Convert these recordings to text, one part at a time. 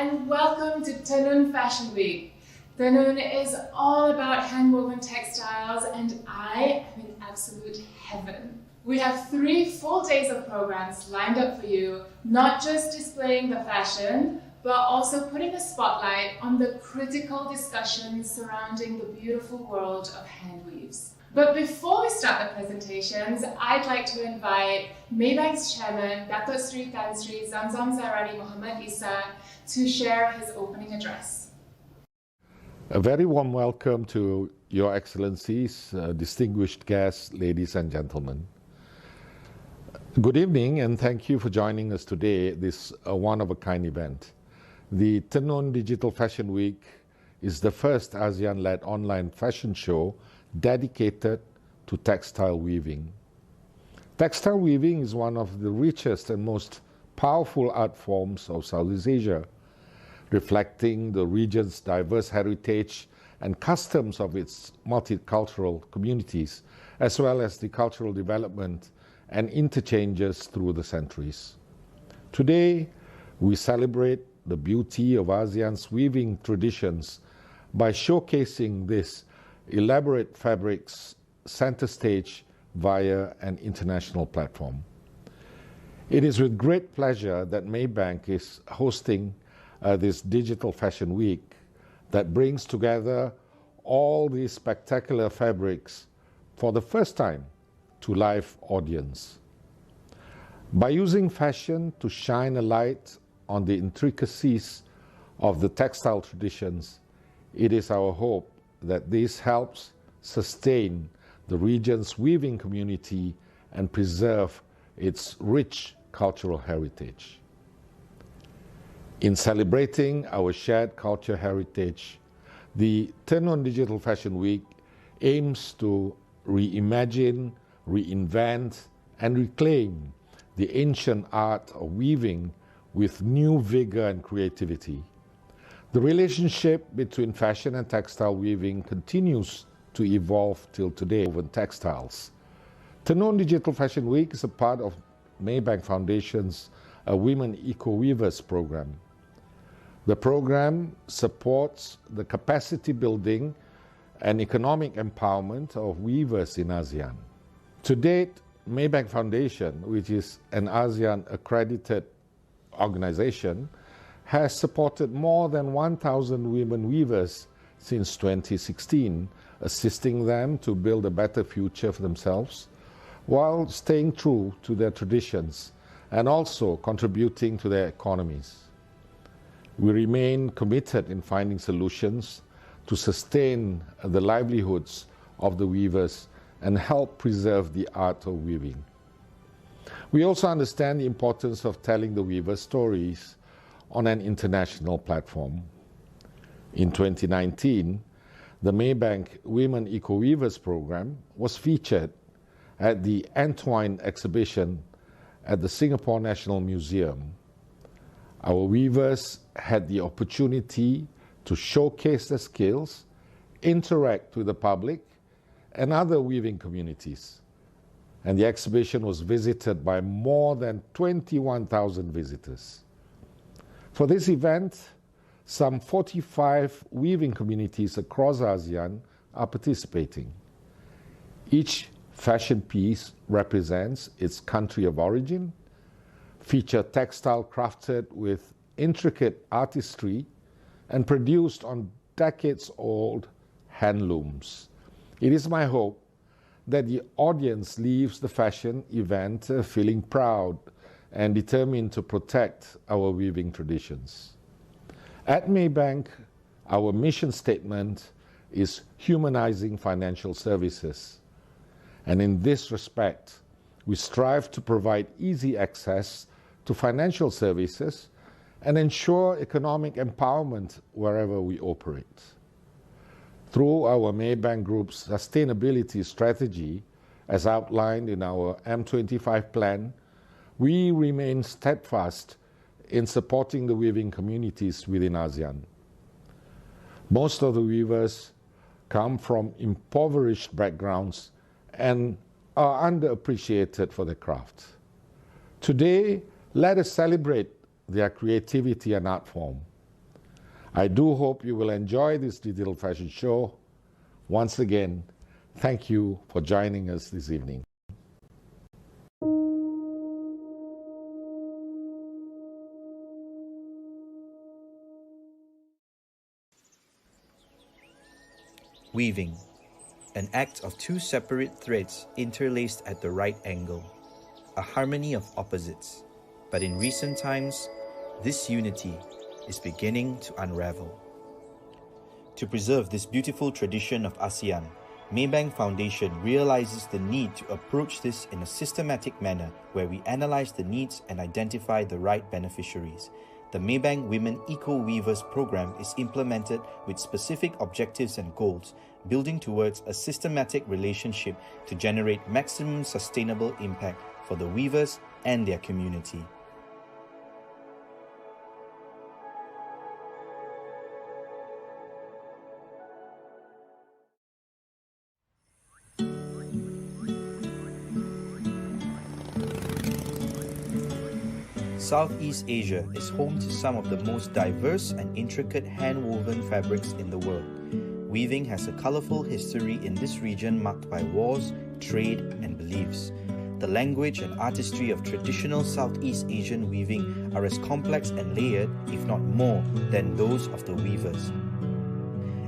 and welcome to TENUN Fashion Week. TENUN is all about hand-woven textiles and I am in absolute heaven. We have 3 full days of programs lined up for you, not just displaying the fashion, but also putting a spotlight on the critical discussions surrounding the beautiful world of hand weaves. But before we start the presentations, I'd like to invite Maybank's chairman, Dato Sri Tan Sri Zamzam Zarari Muhammad Isa, to share his opening address. A very warm welcome to Your Excellencies, distinguished guests, ladies and gentlemen. Good evening and thank you for joining us today at this one-of-a-kind event. The TENUN Digital Fashion Week is the first ASEAN-led online fashion show dedicated to textile weaving. Textile weaving is one of the richest and most powerful art forms of Southeast Asia, reflecting the region's diverse heritage and customs of its multicultural communities, as well as the cultural development and interchanges through the centuries. Today, we celebrate the beauty of ASEAN's weaving traditions by showcasing these elaborate fabrics center stage via an international platform. It is with great pleasure that Maybank is hosting this Digital Fashion Week that brings together all these spectacular fabrics for the first time to live audience. By using fashion to shine a light on the intricacies of the textile traditions, it is our hope that this helps sustain the region's weaving community and preserve its rich cultural heritage. In celebrating our shared culture heritage, the TENUN Digital Fashion Week aims to reimagine, reinvent, and reclaim the ancient art of weaving with new vigor and creativity. The relationship between fashion and textile weaving continues to evolve till today. Woven Textiles. TENUN Digital Fashion Week is a part of Maybank Foundation's Women Eco-Weavers program. The program supports the capacity building and economic empowerment of weavers in ASEAN. To date, Maybank Foundation, which is an ASEAN accredited organization, has supported more than 1,000 women weavers since 2016, assisting them to build a better future for themselves while staying true to their traditions and also contributing to their economies. We remain committed in finding solutions to sustain the livelihoods of the weavers and help preserve the art of weaving. We also understand the importance of telling the weavers' stories on an international platform. In 2019, the Maybank Women Eco-Weavers program was featured at the Entwine exhibition at the Singapore National Museum. Our weavers had the opportunity to showcase their skills, interact with the public and other weaving communities. And the exhibition was visited by more than 21,000 visitors. For this event, some 45 weaving communities across ASEAN are participating. Each fashion piece represents its country of origin, feature textile crafted with intricate artistry and produced on decades-old handlooms. It is my hope that the audience leaves the fashion event feeling proud and determined to protect our weaving traditions. At Maybank, our mission statement is humanizing financial services. And in this respect, we strive to provide easy access to financial services and ensure economic empowerment wherever we operate. Through our Maybank Group's sustainability strategy, as outlined in our M25 plan, we remain steadfast in supporting the weaving communities within ASEAN. Most of the weavers come from impoverished backgrounds and are underappreciated for their craft. Today, let us celebrate their creativity and art form. I do hope you will enjoy this digital fashion show. Once again, thank you for joining us this evening. Weaving, an act of two separate threads interlaced at the right angle, a harmony of opposites. But in recent times, this unity is beginning to unravel. To preserve this beautiful tradition of ASEAN, Maybank Foundation realizes the need to approach this in a systematic manner where we analyze the needs and identify the right beneficiaries. The Maybank Women Eco-Weavers program is implemented with specific objectives and goals, building towards a systematic relationship to generate maximum sustainable impact for the weavers and their community. Southeast Asia is home to some of the most diverse and intricate hand-woven fabrics in the world. Weaving has a colorful history in this region marked by wars, trade, and beliefs. The language and artistry of traditional Southeast Asian weaving are as complex and layered, if not more, than those of the weavers.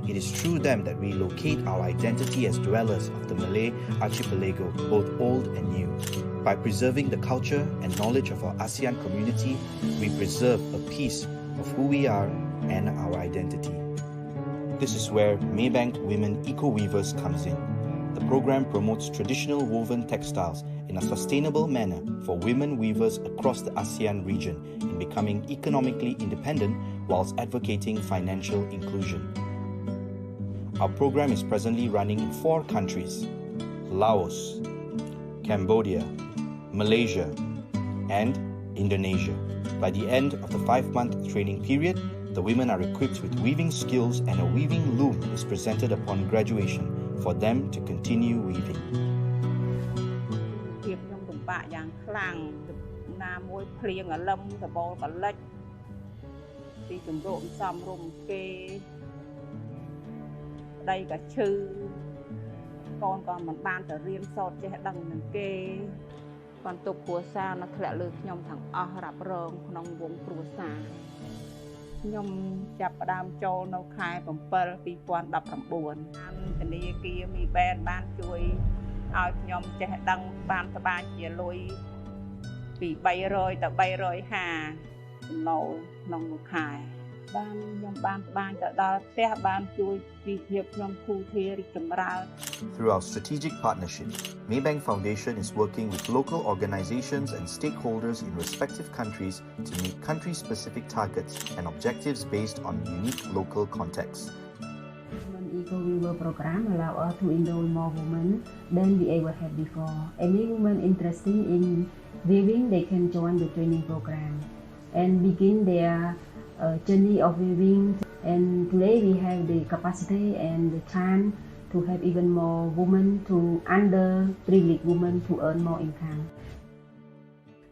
It is through them that we locate our identity as dwellers of the Malay archipelago, both old and new. By preserving the culture and knowledge of our ASEAN community, we preserve a piece of who we are and our identity. This is where Maybank Women Eco-Weavers comes in. The program promotes traditional woven textiles in a sustainable manner for women weavers across the ASEAN region in becoming economically independent whilst advocating financial inclusion. Our program is presently running in 4 countries: Laos, Cambodia, Malaysia, and Indonesia. By the end of the 5-month training period, the women are equipped with weaving skills and a weaving loom is presented upon graduation for them to continue weaving. បន្ទុកគ្រួសារនៅធ្លាក់លើខ្ញុំទាំងអស់រាប់រងក្នុងវងគ្រួសារខ្ញុំចាប់ផ្ដើមចូលនៅខែ7 2019 ធនាគារមីបែនបានជួយឲ្យខ្ញុំចេះដឹងបានស្បាជាលុយពី300ទៅ350ចំណូលក្នុងមួយខែបានខ្ញុំបានស្បាទៅដល់ផ្ទះបានជួយពីភាពខ្ញុំគូធារីកចម្រើន Through our strategic partnership, Maybank Foundation is working with local organizations and stakeholders in respective countries to meet country-specific targets and objectives based on unique local contexts. Eco-Weaver program allow us to enroll more women than we ever had before. Any woman interested in weaving, they can join the training program and begin their journey of weaving. And today we have the capacity and the chance to have even more women, to underprivileged women, to earn more income.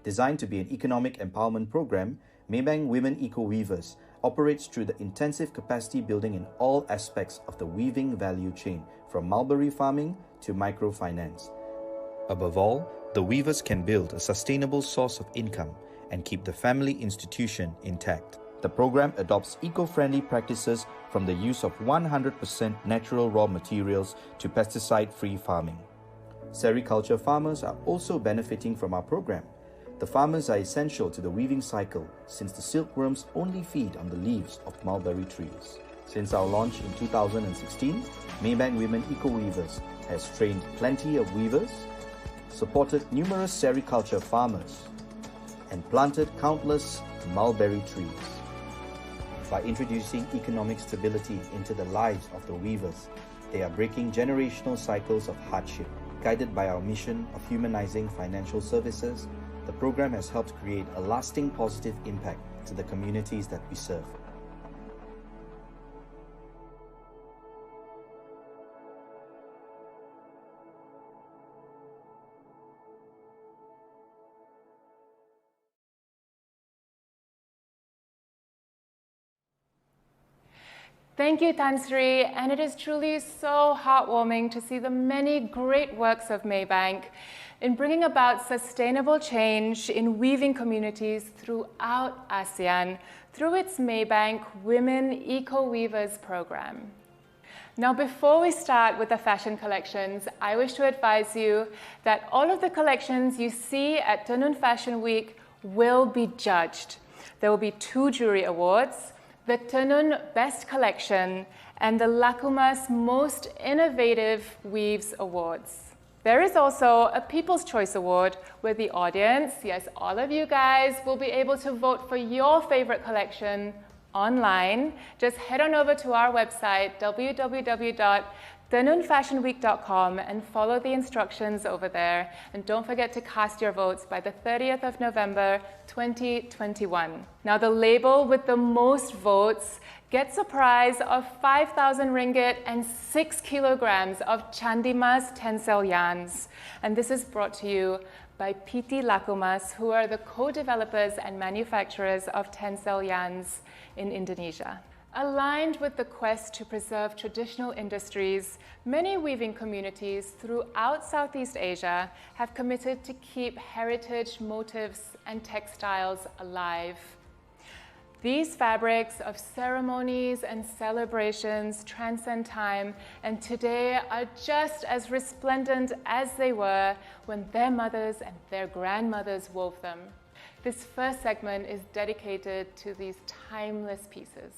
Designed to be an economic empowerment program, Maybank Women Eco-Weavers operates through the intensive capacity building in all aspects of the weaving value chain, from mulberry farming to microfinance. Above all, the weavers can build a sustainable source of income and keep the family institution intact. The program adopts eco-friendly practices from the use of 100% natural raw materials to pesticide-free farming. Sericulture farmers are also benefiting from our program. The farmers are essential to the weaving cycle since the silkworms only feed on the leaves of mulberry trees. Since our launch in 2016, Maybank Women Eco-Weavers has trained plenty of weavers, supported numerous sericulture farmers, and planted countless mulberry trees. By introducing economic stability into the lives of the weavers, they are breaking generational cycles of hardship. Guided by our mission of humanizing financial services, the program has helped create a lasting positive impact to the communities that we serve. Thank you, Tan Sri, and it is truly so heartwarming to see the many great works of Maybank in bringing about sustainable change in weaving communities throughout ASEAN through its Maybank Women Eco-Weavers program. Now, before we start with the fashion collections, I wish to advise you that all of the collections you see at TENUN Fashion Week will be judged. There will be 2 jury awards, the TENUN Best Collection and the Lakumas Most Innovative Weaves Awards. There is also a People's Choice Award where the audience, yes, all of you guys, will be able to vote for your favorite collection online. Just head on over to our website, www.tenunfashionweek.com, and follow the instructions over there. And don't forget to cast your votes by the 30th of November, 2021. Now, the label with the most votes gets a prize of 5,000 ringgit and 6 kilograms of Chandimas tencel yarns. And this is brought to you by PT Lakumas, who are the co-developers and manufacturers of tencel yarns in Indonesia. Aligned with the quest to preserve traditional industries, many weaving communities throughout Southeast Asia have committed to keep heritage motifs and textiles alive. These fabrics of ceremonies and celebrations transcend time, and today are just as resplendent as they were when their mothers and their grandmothers wove them. This first segment is dedicated to these timeless pieces.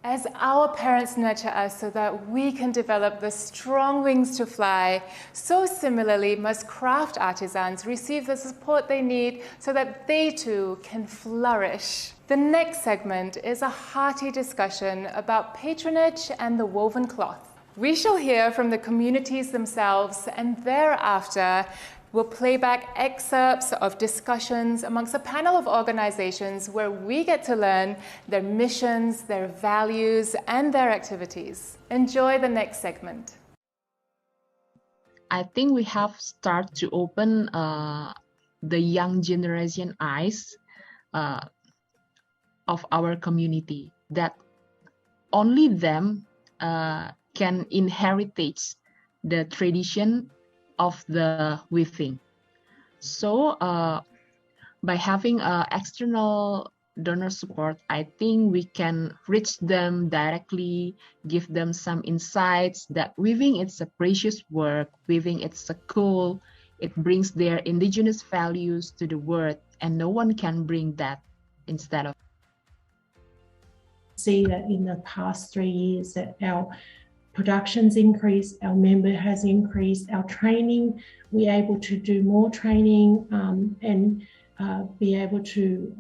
As our parents nurture us so that we can develop the strong wings to fly, so similarly must craft artisans receive the support they need so that they too can flourish. The next segment is a hearty discussion about patronage and the woven cloth. We shall hear from the communities themselves, and thereafter we'll play back excerpts of discussions amongst a panel of organizations where we get to learn their missions, their values, and their activities. Enjoy the next segment. I think we have started to open the young generation eyes of our community, that only them can inherit the tradition of the weaving. So by having external donor support, I think we can reach them directly, give them some insights that weaving is a precious work, weaving it's a cool, it brings their indigenous values to the world, and no one can bring that instead of. See that in the past 3 years that our production's increased, our member has increased, our training, we're able to do more training and be able to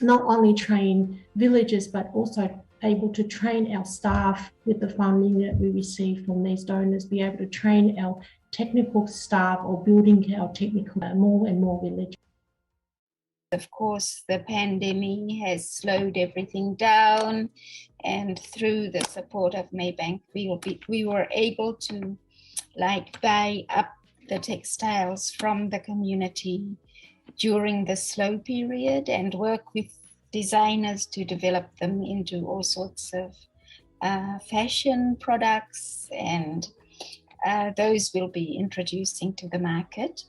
not only train villagers, but also able to train our staff with the funding that we receive from these donors, be able to train our technical staff or building our technical more and more villages. Of course, the pandemic has slowed everything down, and through the support of Maybank, we were able to buy up the textiles from the community during the slow period and work with designers to develop them into all sorts of fashion products, and those we'll be introducing to the market.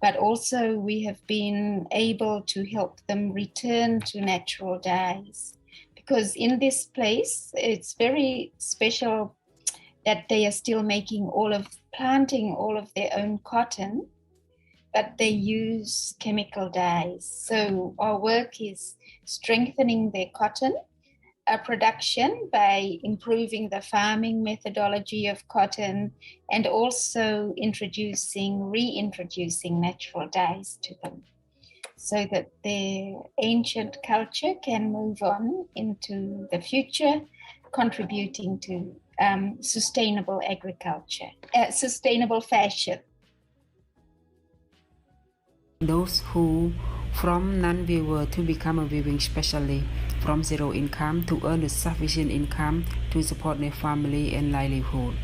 But also we have been able to help them return to natural dyes, because in this place, it's very special that they are still planting all of their own cotton, but they use chemical dyes. So our work is strengthening their cotton production by improving the farming methodology of cotton, and also reintroducing natural dyes to them, so that their ancient culture can move on into the future, contributing to sustainable agriculture, sustainable fashion. Those who from non-weaver to become a weaving specialist, from zero income to earn a sufficient income to support their family and livelihood.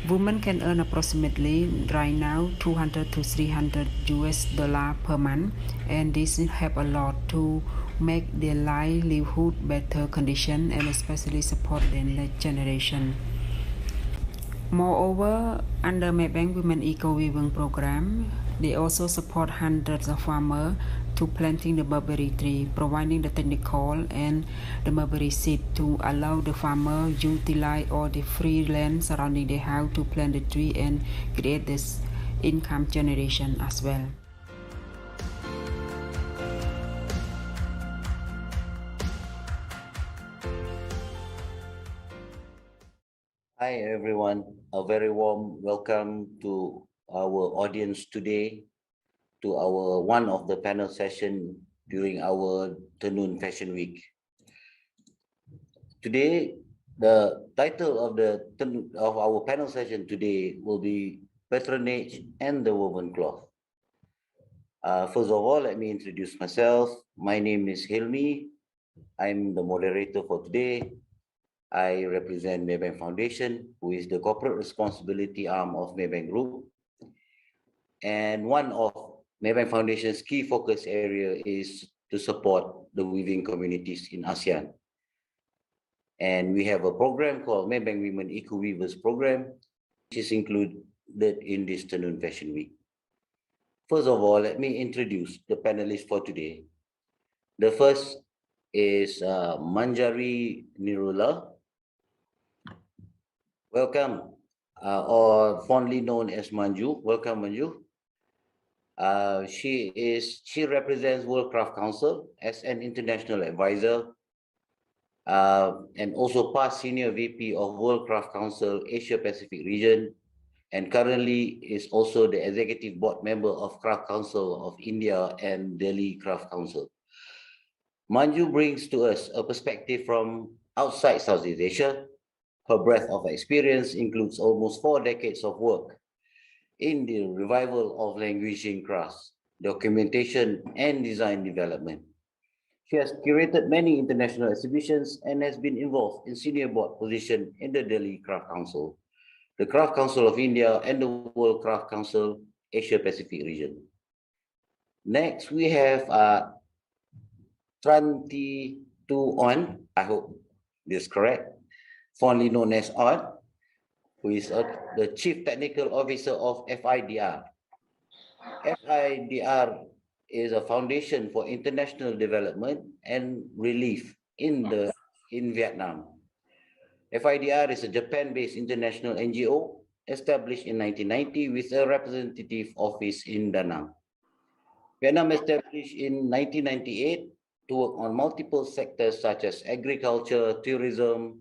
Women can earn approximately right now $200 to $300 per month, and this help a lot to make their livelihood better condition and especially support their next generation. Moreover, under Maybank Women Eco-Weaving Program, they also support hundreds of farmers to planting the mulberry tree, providing the technical and the mulberry seed to allow the farmer utilize all the free land surrounding their house to plant the tree and create this income generation as well. Hi everyone, a very warm welcome to our audience today, to our one of the panel session during our TENUN Fashion Week. Today, the title of our panel session today will be Patronage and the Woven Cloth. First of all, let me introduce myself. My name is Hilmi. I'm the moderator for today. I represent Maybank Foundation, who is the corporate responsibility arm of Maybank Group. And one of Maybank Foundation's key focus area is to support the weaving communities in ASEAN. And we have a program called Maybank Women Eco Weavers Program, which is included in this TENUN Fashion Week. First of all, let me introduce the panelists for today. The first is Manjari Nirula. Welcome, or fondly known as Manju. Welcome, Manju. She represents World Craft Council as an international advisor. and also past Senior VP of World Craft Council Asia Pacific region, and currently is also the Executive Board Member of Craft Council of India and Delhi Craft Council. Manju brings to us a perspective from outside Southeast Asia. Her breadth of experience includes almost 4 decades of work in the revival of languishing crafts, documentation, and design development. She has curated many international exhibitions and has been involved in senior board position in the Delhi Craft Council, the Craft Council of India, and the World Craft Council Asia Pacific region. Next, we have TENUN, I hope this is correct, fondly known as ON, who is the Chief Technical Officer of FIDR. FIDR is a foundation for international development and relief in Vietnam. FIDR is a Japan-based international NGO established in 1990 with a representative office in Da Nang. Vietnam established in 1998 to work on multiple sectors such as agriculture, tourism,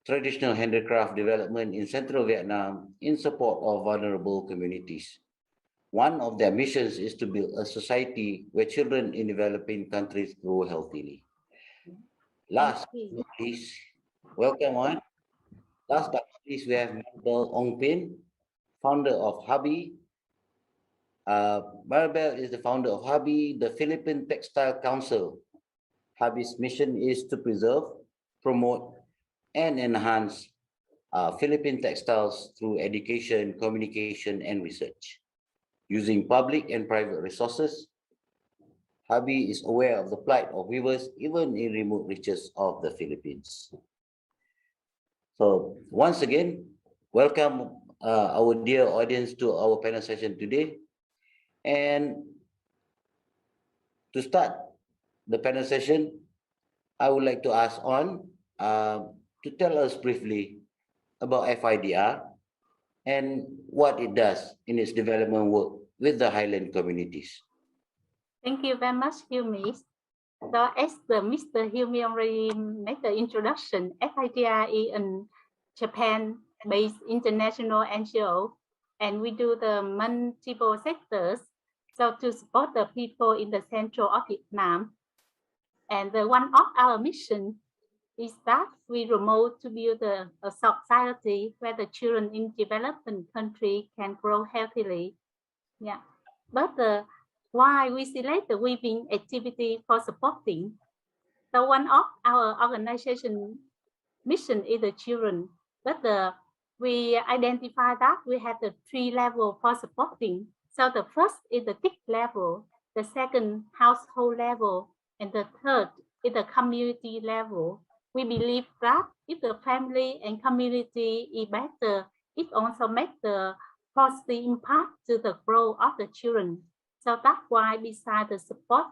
traditional handicraft development in central Vietnam in support of vulnerable communities. One of their missions is to build a society where children in developing countries grow healthily. Last but not least, welcome on. Last but not least, we have Maribel Ong Pin, founder of Hubby. Maribel is the founder of Hubby, the Philippine Textile Council. Hubby's mission is to preserve, promote, and enhance Philippine textiles through education, communication, and research. Using public and private resources, Hubby is aware of the plight of weavers even in remote reaches of the Philippines. So once again, welcome our dear audience to our panel session today. And to start the panel session, I would like to ask On to tell us briefly about FIDR and what it does in its development work with the highland communities. Thank you very much, Hilmi. So as Mr. Hilmi already made the introduction, FIDR is a Japan-based international NGO, and we do the multiple sectors so to support the people in the central of Vietnam. And one of our mission is that we promote to build a society where the children in developing country can grow healthily. Yeah, but why we select the weaving activity for supporting? So one of our organization mission is the children, but we identify that we have the 3 levels for supporting. So the first is the big level, the second household level, and the third is the community level. We believe that if the family and community is better, it also makes the positive impact to the growth of the children. So that's why besides the support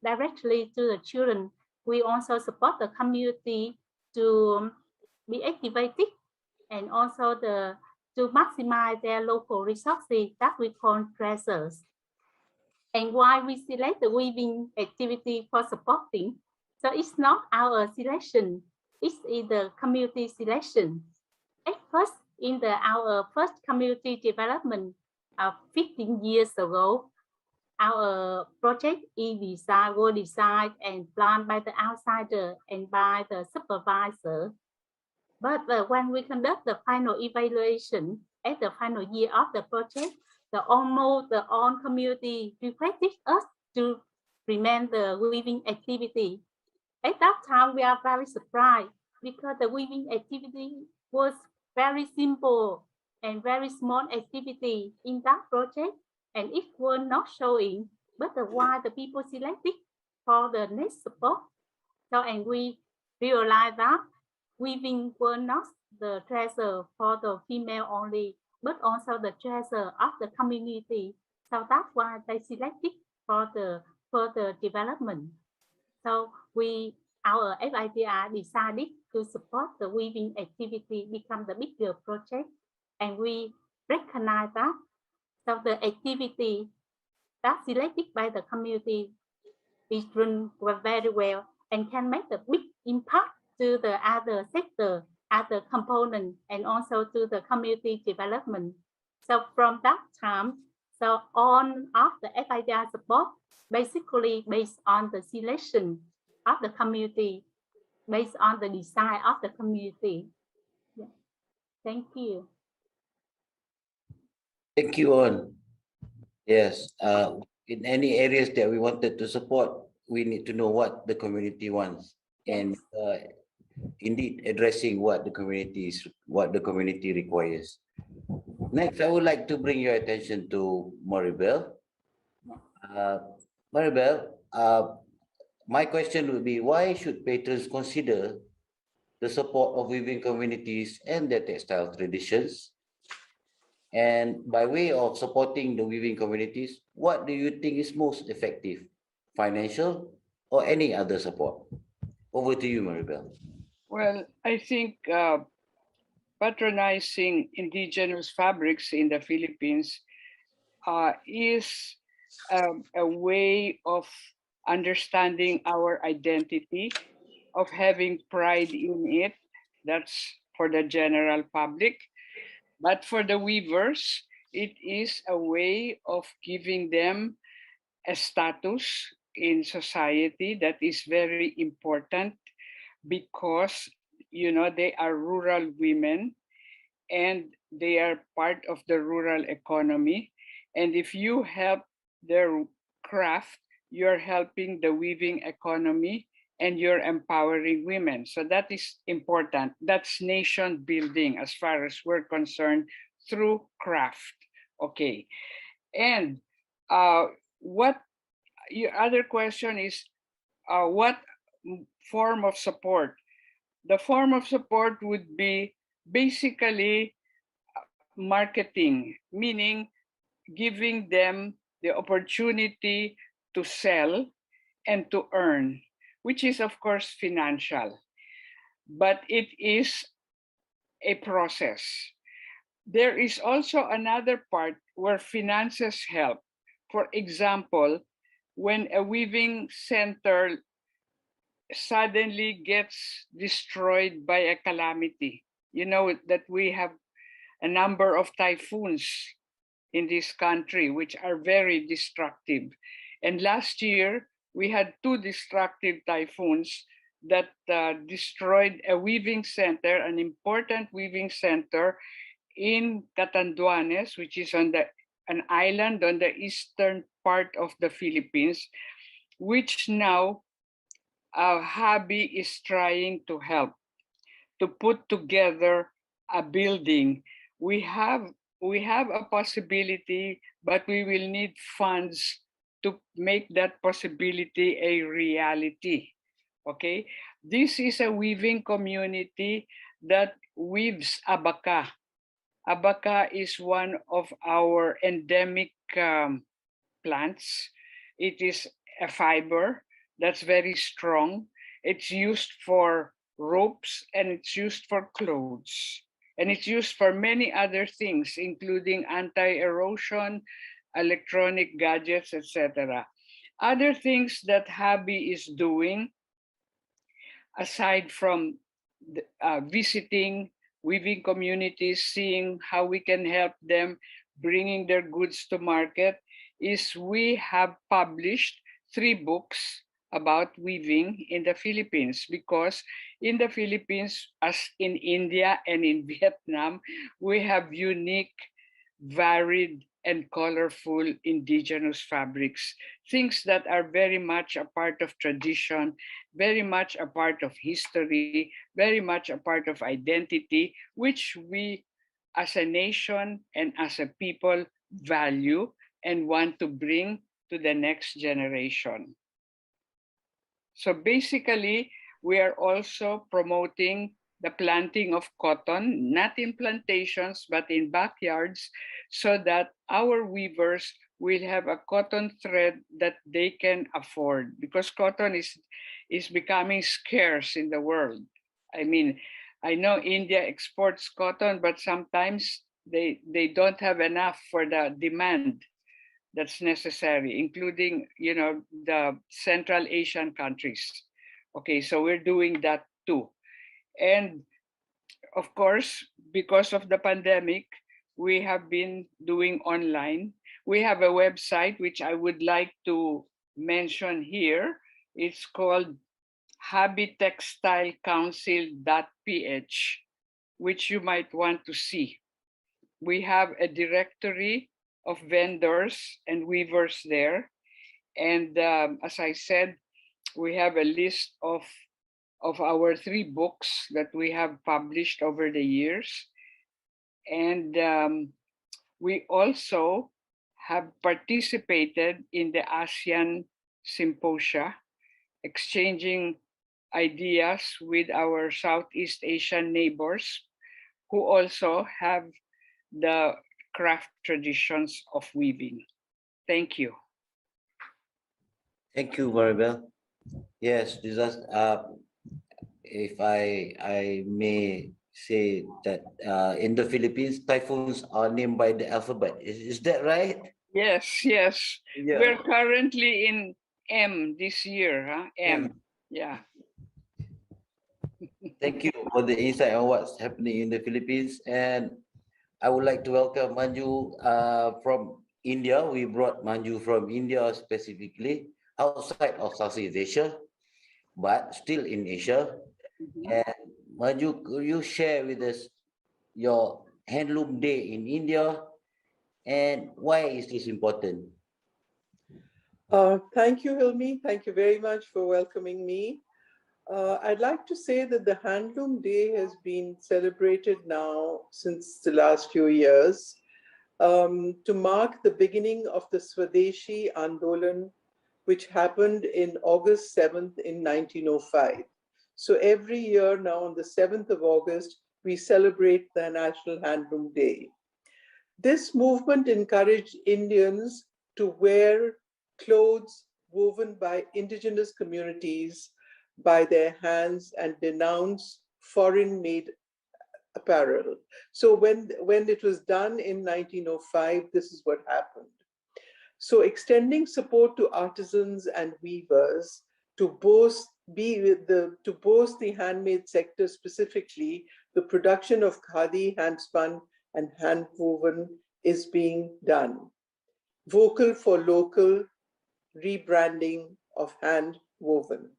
directly to the children, we also support the community to be activated and also to maximize their local resources that we call treasures. And why we select the weaving activity for supporting? So it's not our selection, it's the community selection. At first, in our first community development 15 years ago, our project was designed and planned by the outsider and by the supervisor. But when we conduct the final evaluation at the final year of the project, the own community requested us to remain the weaving activity. At that time, we are very surprised because the weaving activity was very simple and very small activity in that project, and it was not showing, but why the people selected for the next support. So, and we realized that weaving was not the treasure for the female only, but also the treasure of the community. So that's why they selected for the further development. So our FIDR decided to support the weaving activity become the bigger project, and we recognize that. So the activity that selected by the community is run very well and can make a big impact to the other sector, other component, and also to the community development. So from that time, so on of the FIDR support, basically based on the selection of the community, based on the design of the community. Yeah. Thank you. Thank you, On. Yes, in any areas that we wanted to support, we need to know what the community wants, and indeed addressing what the community requires. Next, I would like to bring your attention to Maribel. Maribel, my question would be, why should patrons consider the support of weaving communities and their textile traditions? And by way of supporting the weaving communities, what do you think is most effective, financial or any other support? Over to you, Maribel. Well, I think patronizing indigenous fabrics in the Philippines is a way of understanding our identity, of having pride in it. That's for the general public. But for the weavers, it is a way of giving them a status in society that is very important, because they are rural women and they are part of the rural economy. And if you help their craft, you're helping the weaving economy and you're empowering women. So that is important. That's nation building as far as we're concerned, through craft. Okay. And what your other question is, what form of support? The form of support would be basically marketing, meaning giving them the opportunity to sell and to earn, which is of course financial, but it is a process. There is also another part where finances help. For example, when a weaving center suddenly gets destroyed by a calamity, you know that we have a number of typhoons in this country which are very destructive. And last year, we had 2 destructive typhoons that destroyed a weaving center, an important weaving center in Catanduanes, which is on an island on the eastern part of the Philippines, which now Habi is trying to help to put together a building. We have a possibility, but we will need funds to make that possibility a reality. Okay, this is a weaving community that weaves abaca. Abaca is one of our endemic plants. It is a fiber that's very strong. It's used for ropes and it's used for clothes. And it's used for many other things, including anti-erosion, electronic gadgets, etc. Other things that Habi is doing, aside from visiting weaving communities, seeing how we can help them bringing their goods to market, is we have published 3 books about weaving in the Philippines, because in the Philippines, as in India and in Vietnam, we have unique, varied, and colorful indigenous fabrics, things that are very much a part of tradition, very much a part of history, very much a part of identity, which we as a nation and as a people value and want to bring to the next generation. So basically, we are also promoting the planting of cotton, not in plantations, but in backyards, so that our weavers will have a cotton thread that they can afford, because cotton is becoming scarce in the world. I mean, I know India exports cotton, but sometimes they don't have enough for the demand that's necessary, including, the Central Asian countries. Okay, so we're doing that too. And of course, because of the pandemic, we have been doing online. We have a website which I would like to mention here. It's called habitextilecouncil.ph, which you might want to see. We have a directory of vendors and weavers there. And as I said, we have a list of our 3 books that we have published over the years. And we also have participated in the ASEAN Symposia, exchanging ideas with our Southeast Asian neighbors who also have the craft traditions of weaving. Thank you. Thank you, Maribel. Yes, this is, if I may say that in the Philippines, typhoons are named by the alphabet. Is that right? Yes, yes. Yeah. We're currently in M this year, huh? M. Yeah. Thank you for the insight on what's happening in the Philippines. And I would like to welcome Manju from India. We brought Manju from India specifically, outside of Southeast Asia, but still in Asia. And Manju, could you share with us your Handloom Day in India and why is this important? Thank you, Hilmi. Thank you very much for welcoming me. I'd like to say that the Handloom Day has been celebrated now since the last few years to mark the beginning of the Swadeshi Andolan, which happened in August 7th in 1905. So every year now on the 7th of August, we celebrate the National Handloom Day. This movement encouraged Indians to wear clothes woven by indigenous communities by their hands and denounce foreign-made apparel. So when it was done in 1905, this is what happened. So extending support to artisans and weavers to boost the handmade sector specifically, the production of khadi, handspun, and handwoven is being done. Vocal for local, rebranding of handwoven.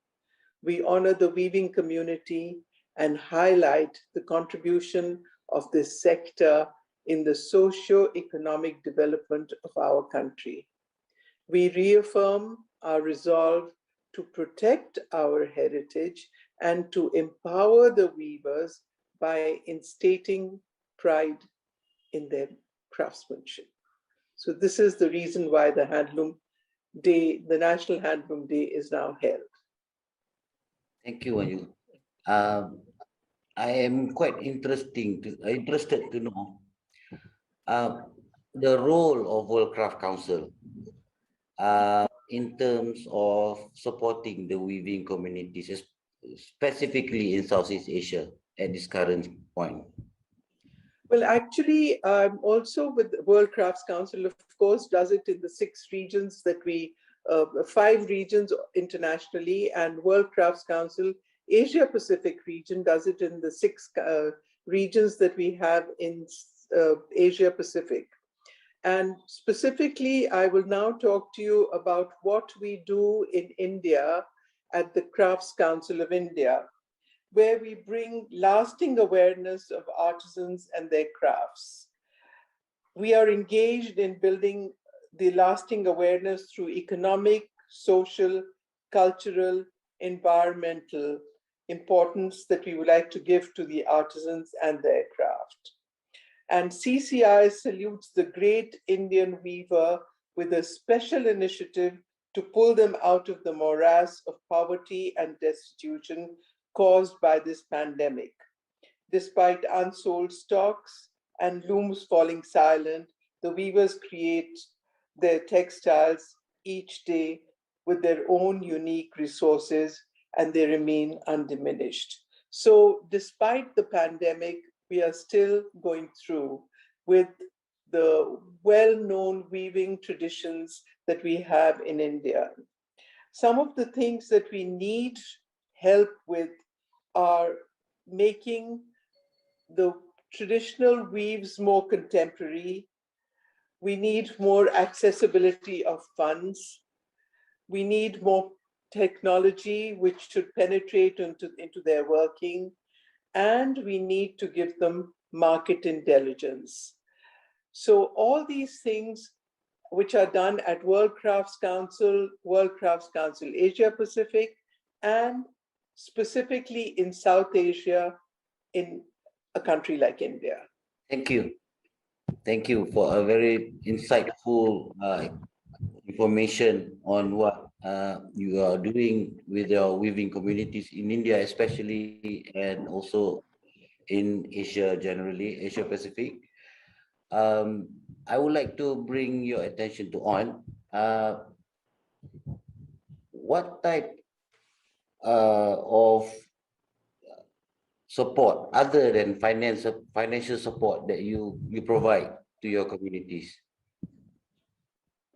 We honor the weaving community and highlight the contribution of this sector in the socio-economic development of our country. We reaffirm our resolve to protect our heritage and to empower the weavers by instating pride in their craftsmanship. So this is the reason why the Handloom Day, the National Handloom Day, is now held. Thank you, Manju. I am quite interested to know the role of World Craft Council in terms of supporting the weaving communities, specifically in Southeast Asia at this current point. Well, actually, also with the World Crafts Council, of course, does it in the 6 regions that we, 5 regions internationally, and World Crafts Council Asia Pacific region does it in the 6 regions that we have in Asia Pacific. And specifically, I will now talk to you about what we do in India at the Crafts Council of India, where we bring lasting awareness of artisans and their crafts. We are engaged in building the lasting awareness through economic, social, cultural, environmental importance that we would like to give to the artisans and their craft. And CCI salutes the great Indian weaver with a special initiative to pull them out of the morass of poverty and destitution caused by this pandemic. Despite unsold stocks and looms falling silent, the weavers create their textiles each day with their own unique resources, and they remain undiminished. So despite the pandemic, we are still going through with the well-known weaving traditions that we have in India. Some of the things that we need help with are making the traditional weaves more contemporary. We need more accessibility of funds. We need more technology which should penetrate into their working, and we need to give them market intelligence. So all these things which are done at World Crafts Council Asia Pacific, and specifically in South Asia, in a country like India. Thank you. Thank you for a very insightful information on what you are doing with your weaving communities in India, especially, and also in Asia generally, Asia Pacific. I would like to bring your attention to what type of support other than financial support that you provide to your communities.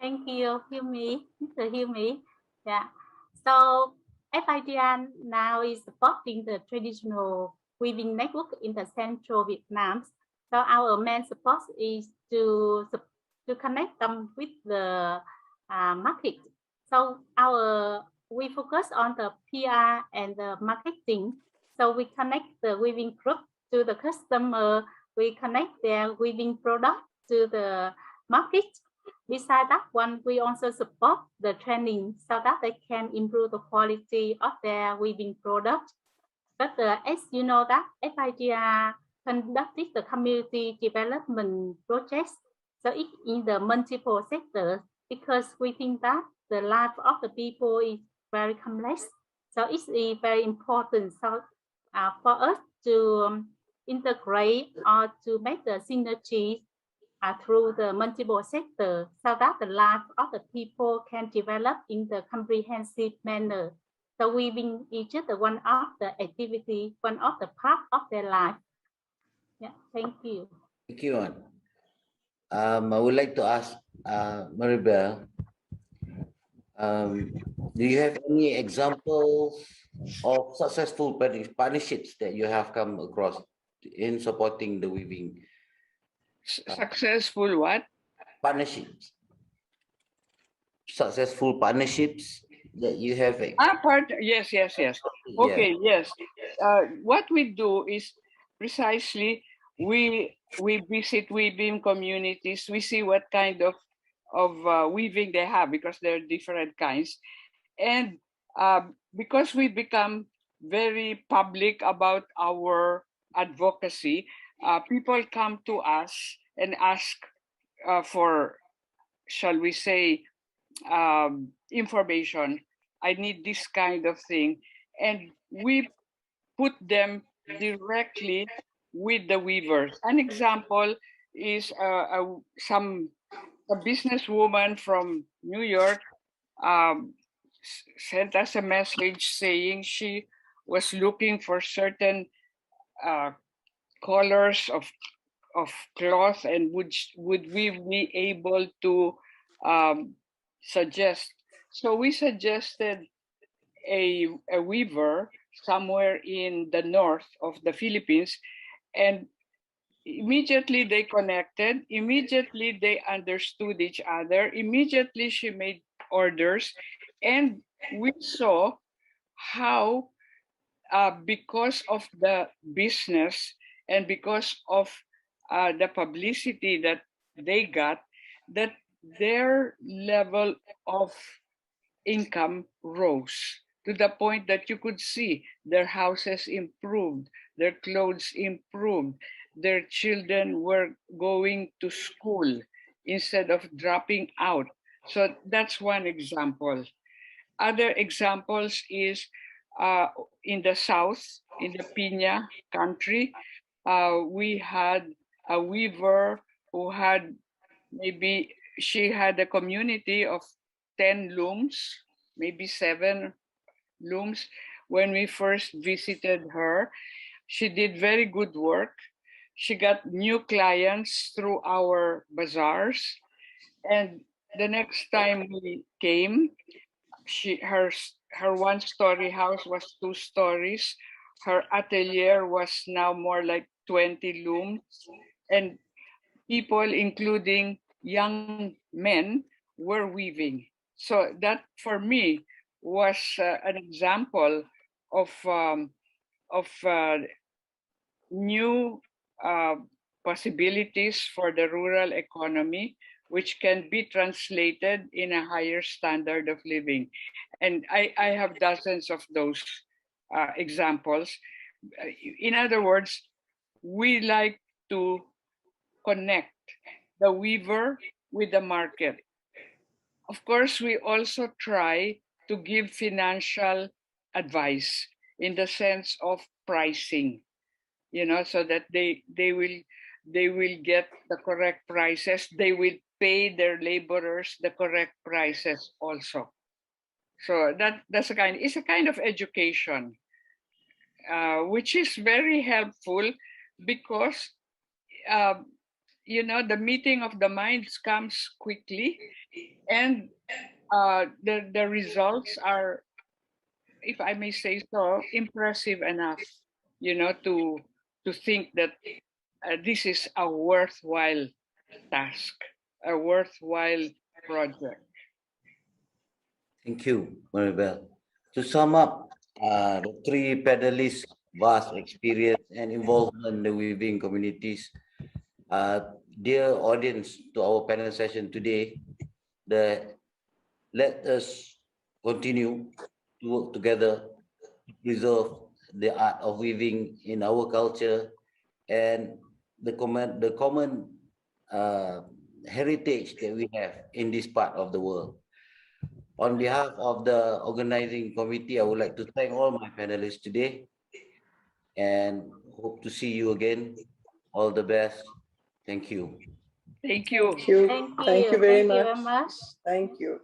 Thank you, Hilmi, Mr. Hilmi. Yeah. So FIDR now is supporting the traditional weaving network in the central Vietnam. So our main support is to connect them with the market. So we focus on the PR and the marketing. So we connect the weaving group to the customer. We connect their weaving product to the market. Besides that one, we also support the training so that they can improve the quality of their weaving product. But as you know that FIDR conducted the community development projects, so it's in the multiple sectors, because we think that the life of the people is very complex. So it's very important for us to integrate or to make the synergy through the multiple sectors so that the life of the people can develop in the comprehensive manner. So weaving is just one of the activity, one of the part of their life. Yeah, thank you. Thank you, Ann. I would like to ask Maribel, do you have any examples of successful partnerships that you have come across in supporting the weaving? Successful what? Partnerships. Successful partnerships that you have. Yes. Okay, yes. What we do is precisely we visit weaving communities. We see what kind of weaving they have, because there are different kinds, and because we become very public about our advocacy, people come to us and ask for, shall we say, information. I need this kind of thing, and we put them directly with the weavers. An example is a businesswoman from New York sent us a message saying she was looking for certain colors of cloth, and would we be able to suggest. So we suggested a weaver somewhere in the north of the Philippines, and immediately they connected, immediately they understood each other, immediately she made orders, and we saw how because of the business and because of the publicity that they got, that their level of income rose to the point that you could see their houses improved, their clothes improved, their children were going to school instead of dropping out. So that's one example. Other examples is in the south, in the Piña country, we had a weaver who had she had a community of 10 looms, maybe 7 looms. When we first visited her, she did very good work. She got new clients through our bazaars. And the next time we came, her one-story house was 2 stories. her atelier was now more like 20 looms, and people, including young men, were weaving. So that for me was an example of new possibilities for the rural economy, which can be translated in a higher standard of living. And I have dozens of those examples. In other words, we like to connect the weaver with the market. Of course, we also try to give financial advice in the sense of pricing, so that they will get the correct prices. They will pay their laborers the correct prices also. So that's it's a kind of education, which is very helpful because the meeting of the minds comes quickly, and the results are, if I may say so, impressive enough, to think that this is a worthwhile task, a worthwhile project. Thank you, Maribel. To sum up, the three panelists' vast experience and involvement in the weaving communities. Dear audience, to our panel session today, let us continue to work together to preserve the art of weaving in our culture and the common heritage that we have in this part of the world. On behalf of the organizing committee, I would like to thank all my panelists today and hope to see you again. All the best. Thank you. Thank you. Thank you. Thank you very much. Thank you.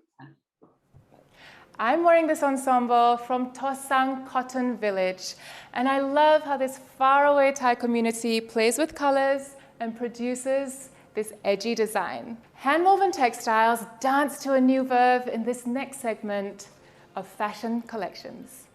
I'm wearing this ensemble from Tosang Cotton Village, and I love how this faraway Thai community plays with colors and produces this edgy design. Hand-woven textiles dance to a new verve in this next segment of Fashion Collections.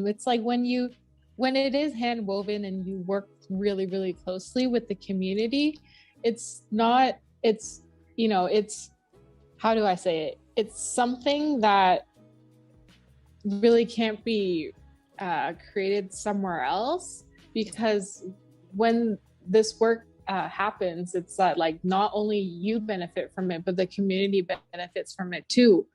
It's like when it is hand woven and you work really, really closely with the community, it's how do I say it? It's something that really can't be created somewhere else, because when this work happens, it's that like not only you benefit from it, but the community benefits from it too.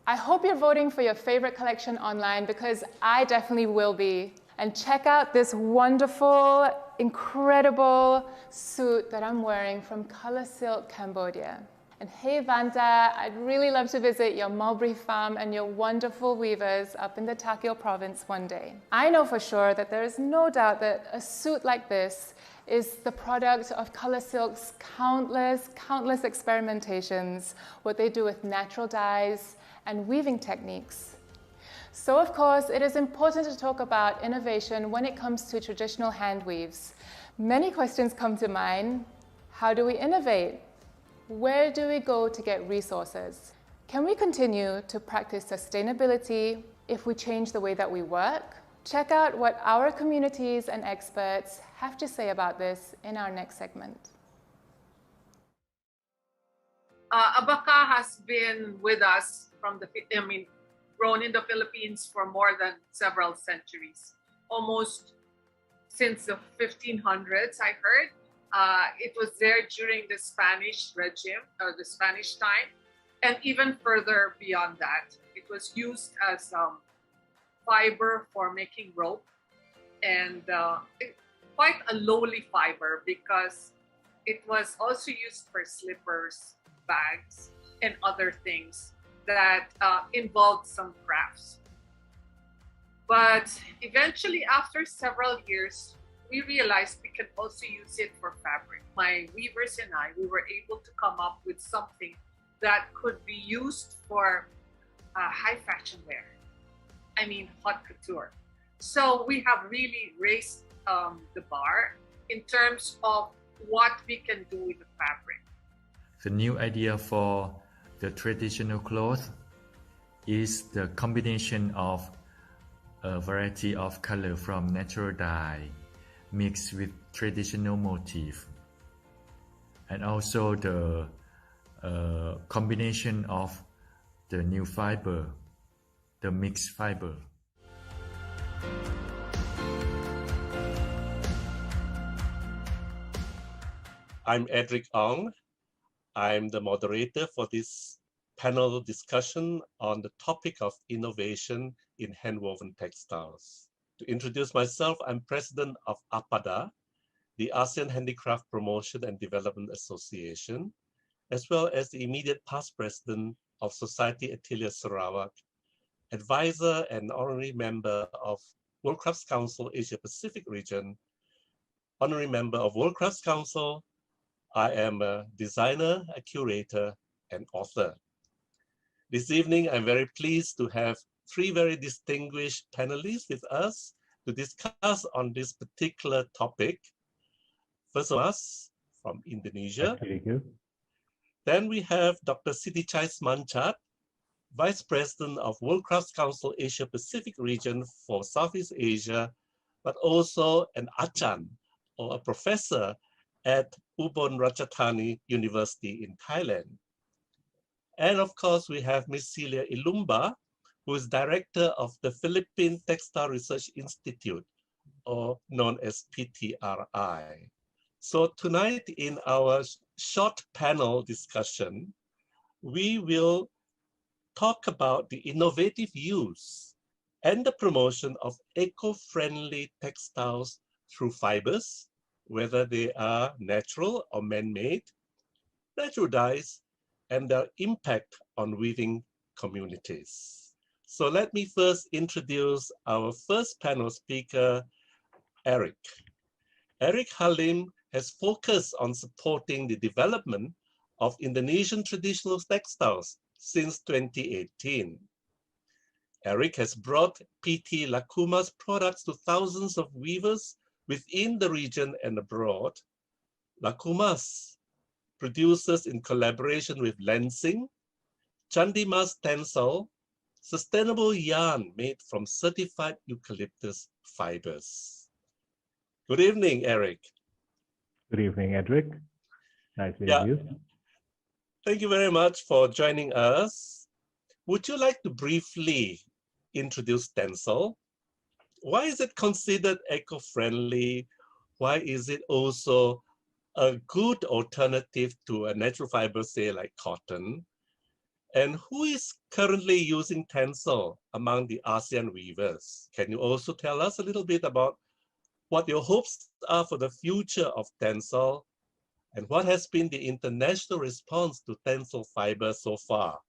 I hope you're voting for your favorite collection online because I definitely will be. And check out this wonderful, incredible suit that I'm wearing from Color Silk Cambodia. And hey Vanta, I'd really love to visit your mulberry farm and your wonderful weavers up in the Takeo province one day. I know for sure that there is no doubt that a suit like this is the product of Color Silk's countless experimentations, what they do with natural dyes and weaving techniques. So of course, it is important to talk about innovation when it comes to traditional hand weaves. Many questions come to mind. How do we innovate? Where do we go to get resources? Can we continue to practice sustainability if we change the way that we work? Check out what our communities and experts have to say about this in our next segment. Abaca has been with us grown in the Philippines for more than several centuries, almost since the 1500s, I heard. It was there during the Spanish regime, or the Spanish time, and even further beyond that. It was used as fiber for making rope, and quite a lowly fiber because it was also used for slippers, bags, and other things that involved some crafts. But eventually, after several years, we realized we could also use it for fabric. My weavers and I, we were able to come up with something that could be used for high fashion wear. I mean, haute couture. So we have really raised the bar in terms of what we can do with the fabric. The new idea for the traditional clothes is the combination of a variety of color from natural dye mixed with traditional motif, and also the combination of the new fiber, the mixed fiber. I'm Edric Ong. I'm the moderator for this panel discussion on the topic of innovation in handwoven textiles. To introduce myself, I'm president of APADA, the ASEAN Handicraft Promotion and Development Association, as well as the immediate past president of Society Atelier Sarawak, advisor and honorary member of World Crafts Council Asia Pacific region, honorary member of World Crafts Council. I am a designer, a curator, and author. This evening, I'm very pleased to have three very distinguished panelists with us to discuss on this particular topic. First of us from Indonesia. Thank you. Then we have Dr. Siti Chais Manchat, Vice President of World Crafts Council Asia Pacific region for Southeast Asia, but also an Achan, or a professor at Ubon Ratchathani University in Thailand. And of course, we have Ms. Celia Ilumba, who is director of the Philippine Textile Research Institute, or known as PTRI. So tonight in our short panel discussion, we will talk about the innovative use and the promotion of eco-friendly textiles through fibers, whether they are natural or man-made, natural dyes, and their impact on weaving communities. So let me first introduce our first panel speaker, Eric. Eric Halim has focused on supporting the development of Indonesian traditional textiles since 2018. Eric has brought PT Lakumas products to thousands of weavers within the region and abroad. Lakumas produces in collaboration with Lensing, Chandimas Tencel, sustainable yarn made from certified eucalyptus fibers. Good evening, Eric. Good evening, Edric. Nice meeting you. Thank you very much for joining us. Would you like to briefly introduce Tencel? Why is it considered eco-friendly? Why is it also a good alternative to a natural fiber, say like cotton? And who is currently using Tencel among the ASEAN weavers? Can you also tell us a little bit about what your hopes are for the future of Tencel, and what has been the international response to Tencel fiber so far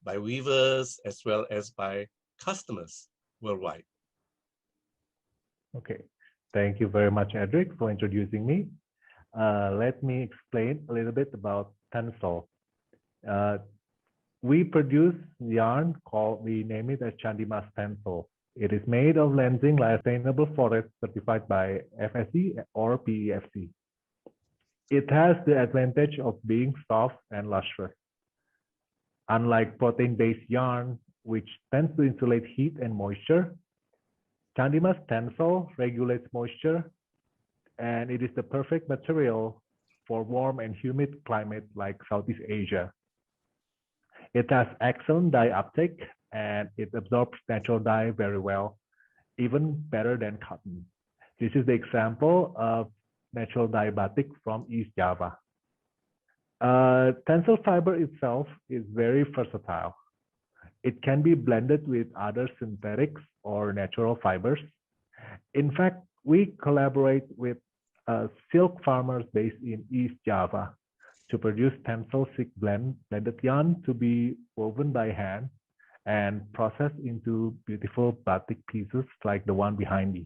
by weavers as well as by customers worldwide? Okay, thank you very much, Edric, for introducing me. Let me explain a little bit about Tencel. We produce yarn we name it as Chandimas Tencel. It is made of lensing sustainable forest certified by FSC or PEFC. It has the advantage of being soft and lustrous. Unlike protein-based yarn, which tends to insulate heat and moisture, Chandimas Tencel regulates moisture, and it is the perfect material for warm and humid climate like Southeast Asia. It has excellent dye uptake, and it absorbs natural dye very well, even better than cotton. This is the example of natural dye batik from East Java. Tencel fiber itself is very versatile. It can be blended with other synthetics or natural fibers. In fact, we collaborate with silk farmers based in East Java to produce Tencel silk blended yarn to be woven by hand and processed into beautiful batik pieces like the one behind me.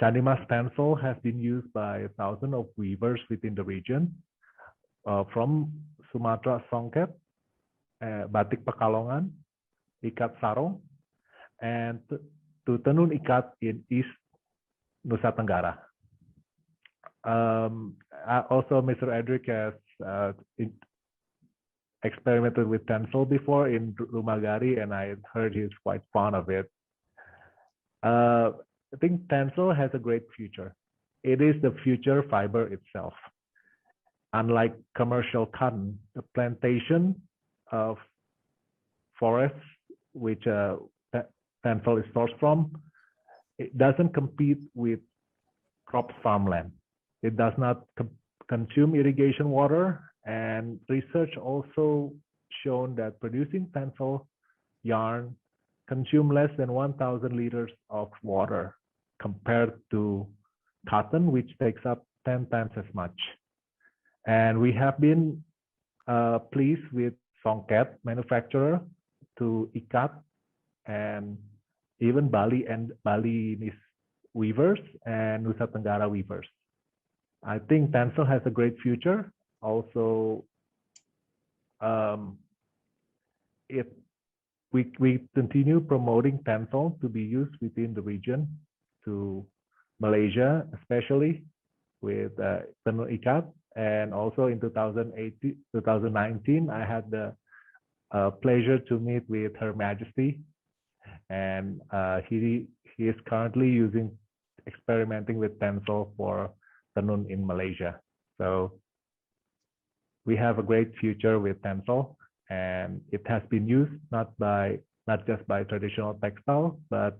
Chandimas Tencel has been used by thousands of weavers within the region, from Sumatra Songket, Batik Pekalongan, Ikat Sarong, and to Tenun Ikat in East Nusa Tenggara. Also, Mr. Edric has experimented with Tencel before in Rumagari, and I heard he's quite fond of it. I think Tencel has a great future. It is the future fiber itself. Unlike commercial cotton, the plantation of forests, which Tencel is sourced from, it doesn't compete with crop farmland. It does not consume irrigation water, and research also shown that producing Tencel yarn consume less than 1,000 liters of water compared to cotton, which takes up 10 times as much. And we have been pleased with Songket manufacturer to Ikat and even Balinese weavers and Nusa Tenggara weavers. I think Tencel has a great future. Also, we continue promoting Tencel to be used within the region to Malaysia, especially with Tenun Ikat. And also in 2019, I had the pleasure to meet with Her Majesty, and he is currently experimenting with Tencel for Tenun in Malaysia. So we have a great future with Tencel, and it has been used not just by traditional textile, but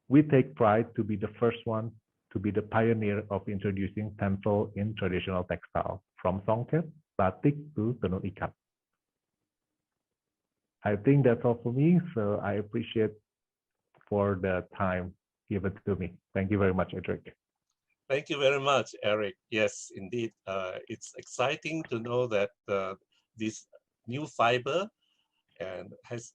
we take pride to be the first one to be the pioneer of introducing Tencel in traditional textile, from Songket, batik to Tenun Ikat. I think that's all for me, so I appreciate for the time given to me. Thank you very much, Edric. Thank you very much, Eric. Yes, indeed. It's exciting to know that this new fiber has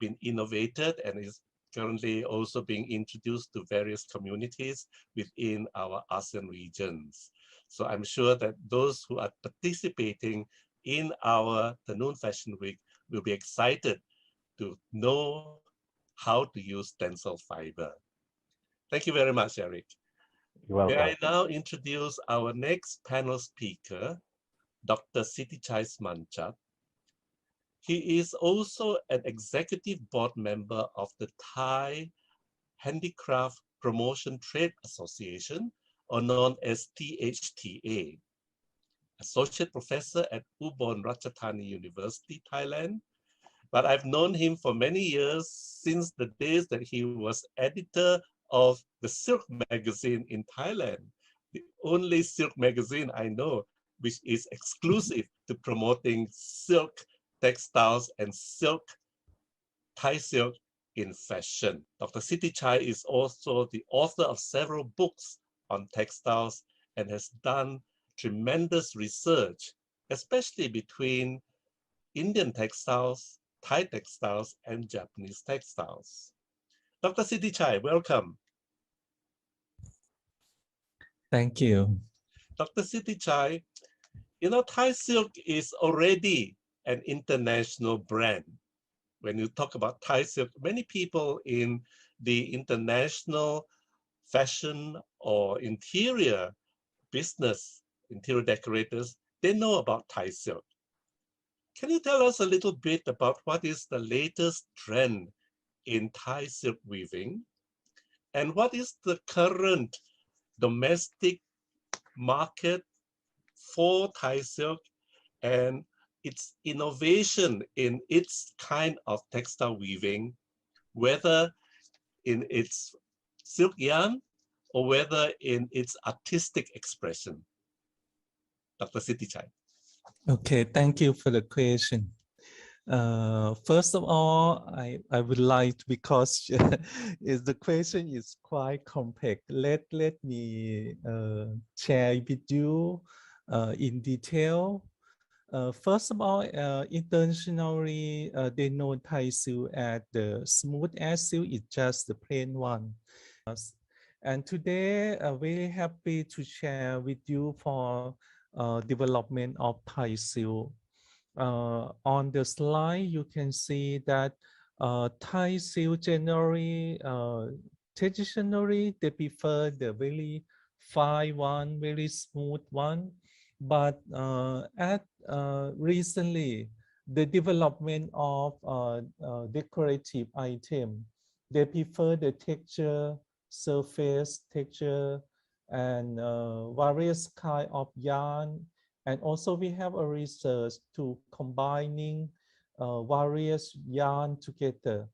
been innovated and is currently also being introduced to various communities within our ASEAN regions. So I'm sure that those who are participating in our TENUN Fashion Week will be excited to know how to use Tencel fiber. Thank you very much, Eric. You're welcome. May I now introduce our next panel speaker, Dr. Sitichai Manchat. He is also an executive board member of the Thai Handicraft Promotion Trade Association, or known as THTA, associate professor at Ubon Ratchathani University, Thailand. But I've known him for many years, since the days that he was editor of the Silk magazine in Thailand, the only silk magazine I know which is exclusive to promoting silk textiles, and silk, Thai silk in fashion. Dr. Siti Chai is also the author of several books on textiles and has done tremendous research, especially between Indian textiles, Thai textiles, and Japanese textiles. Dr. Siti Chai, welcome. Thank you. Dr. Siti Chai, you know, Thai silk is already an international brand. When you talk about Thai silk, many people in the international fashion or interior business, interior decorators, they know about Thai silk. Can you tell us a little bit about what is the latest trend in Thai silk weaving? And what is the current domestic market for Thai silk and its innovation in its kind of textile weaving, whether in its silk yarn or whether in its artistic expression? Dr. Siti Chai. Okay, thank you for the question. First of all, I would like to, because is the question is quite complex. Let me share with you in detail. First of all, internationally, they know Thai silk as the smooth as silk. It's just the plain one. And today, very happy to share with you for development of Thai silk. On the slide, you can see that Thai silk generally, traditionally, they prefer the very fine one, very smooth one. But recently, the development of decorative item, they prefer the texture, surface texture, and various kind of yarn. And also we have a research to combining various yarn together.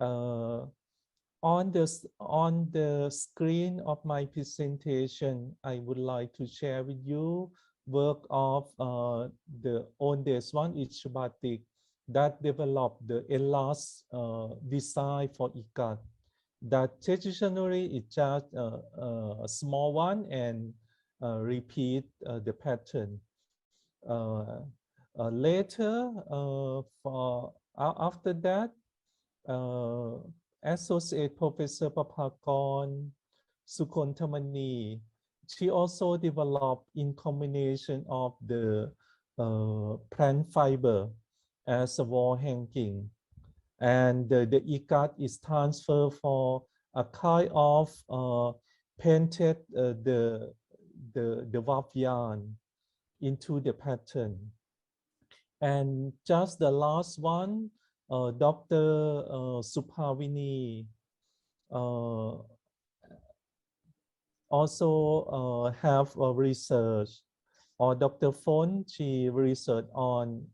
On the screen of my presentation, I would like to share with you work of the oldest one, is Batik, that developed the elast design for ikat. That traditionally is just a small one and repeat the pattern. Later, after that, Associate Professor Papakon Sukontamani, she also developed in combination of the plant fiber as a wall hanging. And the ikat is transferred for a kind of painted the warp yarn into the pattern. And just the last one, Dr. Supavini also have a research, or Dr. Fon, she researched on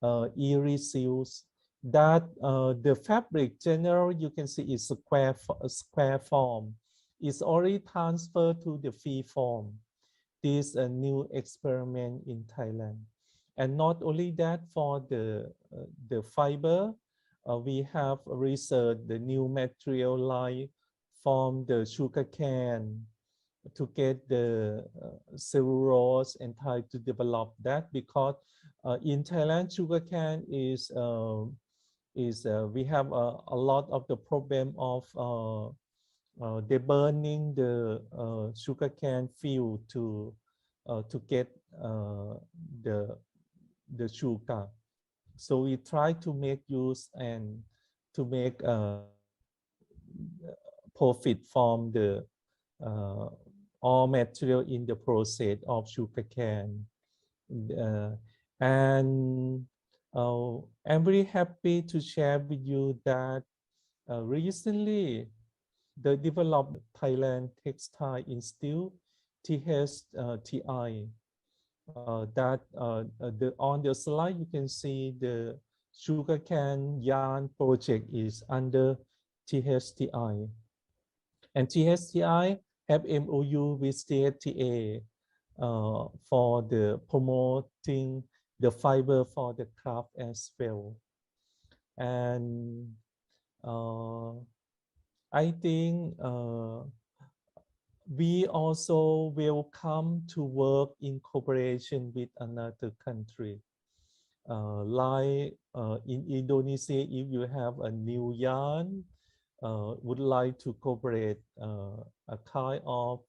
iris seals, that the fabric generally you can see is a square form. It's already transferred to the free form. This is a new experiment in Thailand. And not only that, for the fiber, we have researched the new material line from the sugar cane to get the cellulose and try to develop that, because in Thailand, sugar cane is we have a lot of the problem of they burning the sugar cane field to get the sugar. So we try to make use and to make profit from the all material in the process of sugar cane. And I'm very happy to share with you that recently the developed Thailand Textile Institute, THTI, that on the slide you can see the sugarcane yarn project is under THTI. And THTI have MOU with CSTA for the promoting the fiber for the craft as well. And I think we also will come to work in cooperation with another country. Like in Indonesia, if you have a new yarn, would like to cooperate a kind of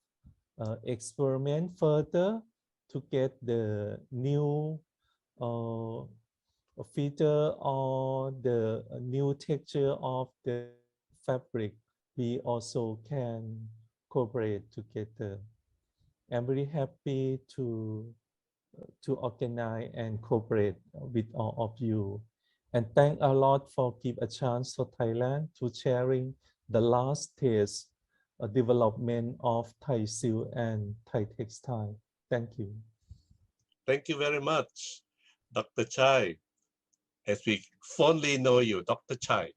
experiment further to get the new feature or the new texture of the fabric. We also can cooperate together. I'm very happy to organize and cooperate with all of you. And thank a lot for give a chance for Thailand to sharing the last stage development of Thai silk and Thai textile. Thank you. Thank you very much, Dr. Chai. As we fondly know you, Dr. Chai.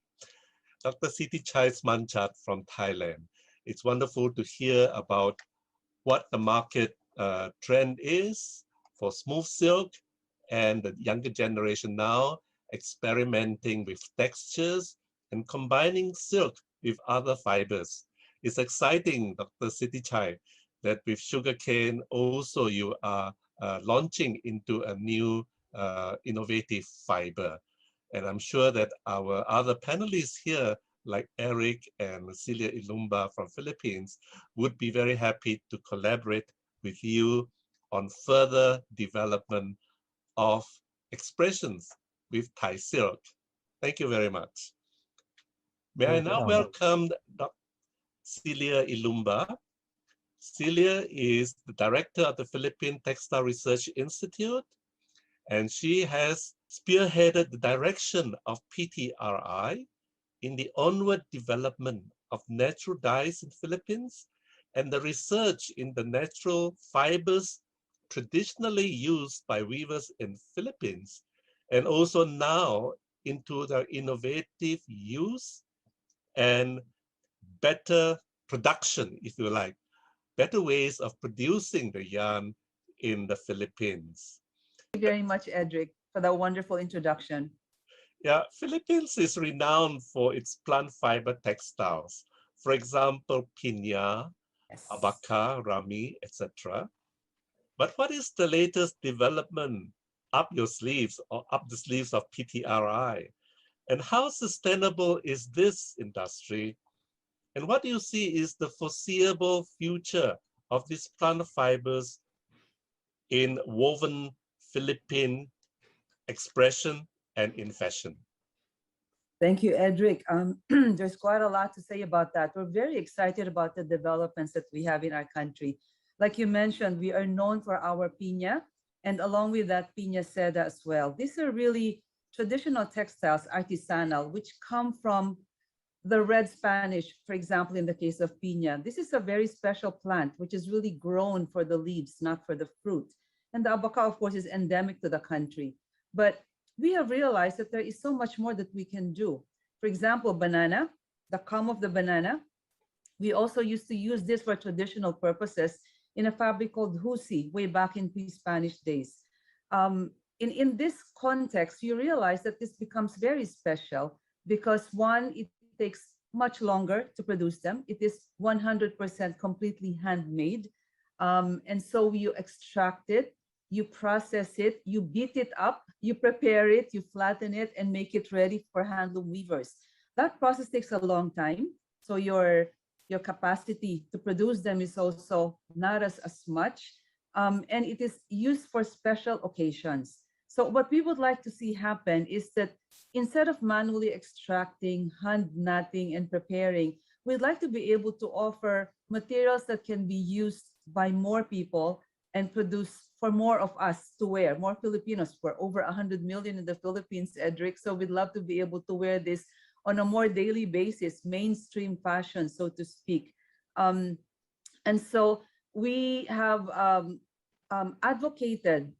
Dr. Siti Chai Manchat from Thailand. It's wonderful to hear about what the market trend is for smooth silk, and the younger generation now experimenting with textures and combining silk with other fibers. It's exciting, Dr. Siti Chai, that with sugarcane also you are launching into a new innovative fiber. And I'm sure that our other panelists here, like Eric and Celia Ilumba from Philippines, would be very happy to collaborate with you on further development of expressions with Thai silk. Thank you very much. May I now welcome Dr. Celia Ilumba. Celia is the director of the Philippine Textile Research Institute, and she has spearheaded the direction of PTRI in the onward development of natural dyes in Philippines and the research in the natural fibers traditionally used by weavers in Philippines, and also now into the innovative use and better production, if you like, better ways of producing the yarn in the Philippines. Thank you very much, Edric, for that wonderful introduction. Yeah, Philippines is renowned for its plant fiber textiles. For example, piña, abaca, rami, etc. But what is the latest development up your sleeves or up the sleeves of PTRI? And how sustainable is this industry? And what do you see is the foreseeable future of these plant fibers in woven Philippine expression and in fashion? Thank you, Edric. There's quite a lot to say about that. We're very excited about the developments that we have in our country. Like you mentioned, we are known for our piña, and along with that, piña seda as well. These are really traditional textiles, artisanal, which come from the red Spanish, for example, in the case of piña. This is a very special plant, which is really grown for the leaves, not for the fruit. And the abaca, of course, is endemic to the country. But we have realized that there is so much more that we can do. For example, banana, the culm of the banana. We also used to use this for traditional purposes in a fabric called husi way back in pre-Spanish days. In this context, you realize that this becomes very special because one, it takes much longer to produce them. It is 100% completely handmade. And so you extract it, you process it, you beat it up, you prepare it, you flatten it, and make it ready for handloom weavers. That process takes a long time. So your capacity to produce them is also not as much. And it is used for special occasions. So what we would like to see happen is that instead of manually extracting, hand knotting, and preparing, we'd like to be able to offer materials that can be used by more people and produce for more of us to wear, more Filipinos. We're over 100 million in the Philippines, Edric, so we'd love to be able to wear this on a more daily basis, mainstream fashion, so to speak. And so we have advocated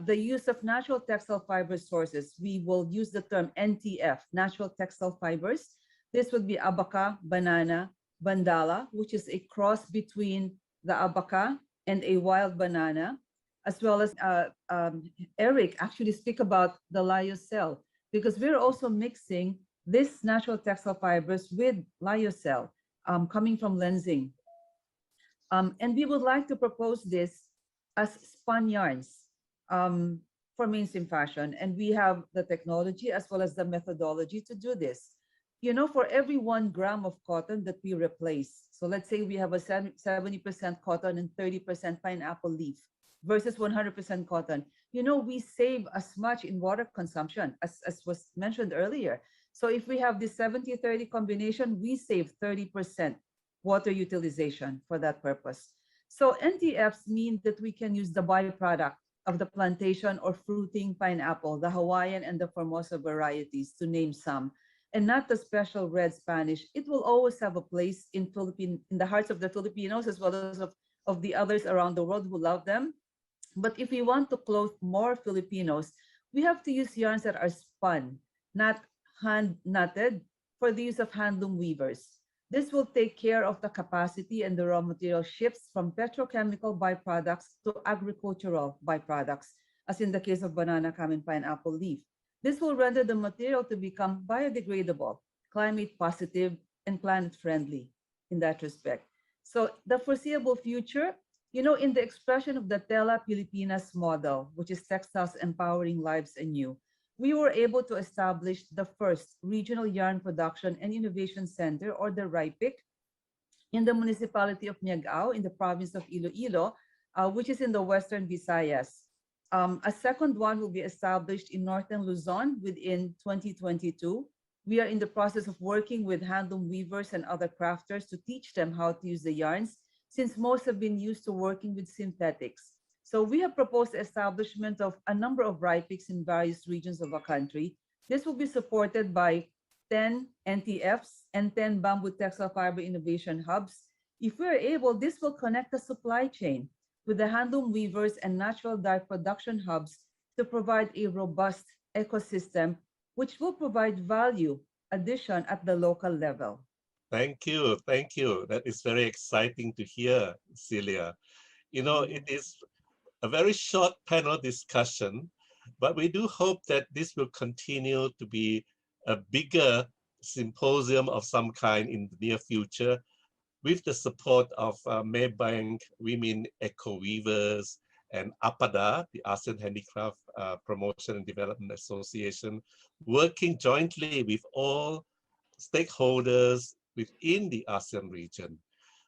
the use of natural textile fiber sources. We will use the term NTF, natural textile fibers. This would be abaca, banana, bandala, which is a cross between the abaca and a wild banana. as well as Eric actually speak about the lyocell, because we're also mixing this natural textile fibers with lyocell coming from lensing. And we would like to propose this as spun yarns for mainstream fashion. And we have the technology as well as the methodology to do this. You know, for every 1 gram of cotton that we replace, so let's say we have a 70% cotton and 30% pineapple leaf versus 100% cotton, you know, we save as much in water consumption as was mentioned earlier. So if we have this 70-30 combination, we save 30% water utilization for that purpose. So NTFs mean that we can use the byproduct of the plantation or fruiting pineapple, the Hawaiian and the Formosa varieties, to name some, and not the special red Spanish. It will always have a place in the hearts of the Filipinos as well as of the others around the world who love them. But if we want to clothe more Filipinos, we have to use yarns that are spun, not hand knotted, for the use of handloom weavers. This will take care of the capacity and the raw material shifts from petrochemical byproducts to agricultural byproducts, as in the case of banana, kam, and pineapple leaf. This will render the material to become biodegradable, climate positive, and planet friendly in that respect. So the foreseeable future, you know, in the expression of the Tela Pilipinas model, which is textiles empowering lives anew, we were able to establish the first regional yarn production and innovation center, or the RIPIC, in the municipality of Miagao in the province of Iloilo, which is in the Western Visayas. A second one will be established in Northern Luzon within 2022. We are in the process of working with handloom weavers and other crafters to teach them how to use the yarns, since most have been used to working with synthetics. So we have proposed the establishment of a number of RIPICs in various regions of our country. This will be supported by 10 NTFs and 10 bamboo textile fiber innovation hubs. If we're able, this will connect the supply chain with the handloom weavers and natural dye production hubs to provide a robust ecosystem, which will provide value addition at the local level. Thank you. Thank you. That is very exciting to hear, Celia. You know, it is a very short panel discussion, but we do hope that this will continue to be a bigger symposium of some kind in the near future, with the support of Maybank Women Eco Weavers and APADA, the ASEAN Handicraft Promotion and Development Association, working jointly with all stakeholders within the ASEAN region.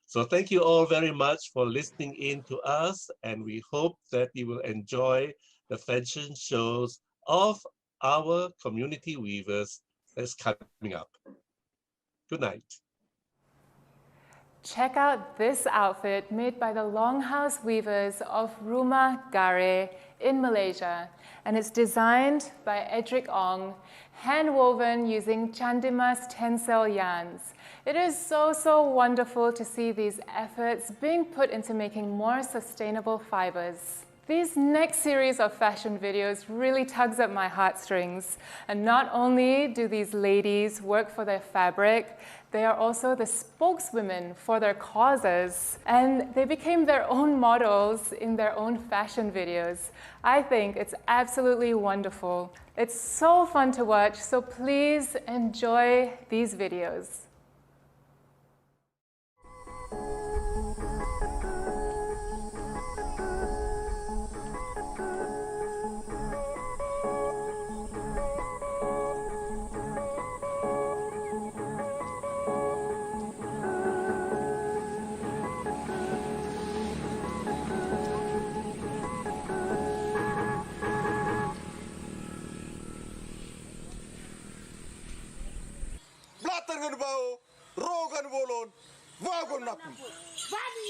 So thank you all very much for listening in to us, and we hope that you will enjoy the fashion shows of our community weavers that's coming up. Good night. Check out this outfit made by the Longhouse Weavers of Rumah Gare in Malaysia, and it's designed by Edric Ong, hand-woven using Chandimas Tencel yarns. It is so wonderful to see these efforts being put into making more sustainable fibers. These next series of fashion videos really tugs at my heartstrings. And not only do these ladies work for their fabric, they are also the spokeswomen for their causes. And they became their own models in their own fashion videos. I think it's absolutely wonderful. It's so fun to watch, so please enjoy these videos. Blatangan bau, rogan bolon, wagon naku. Wadi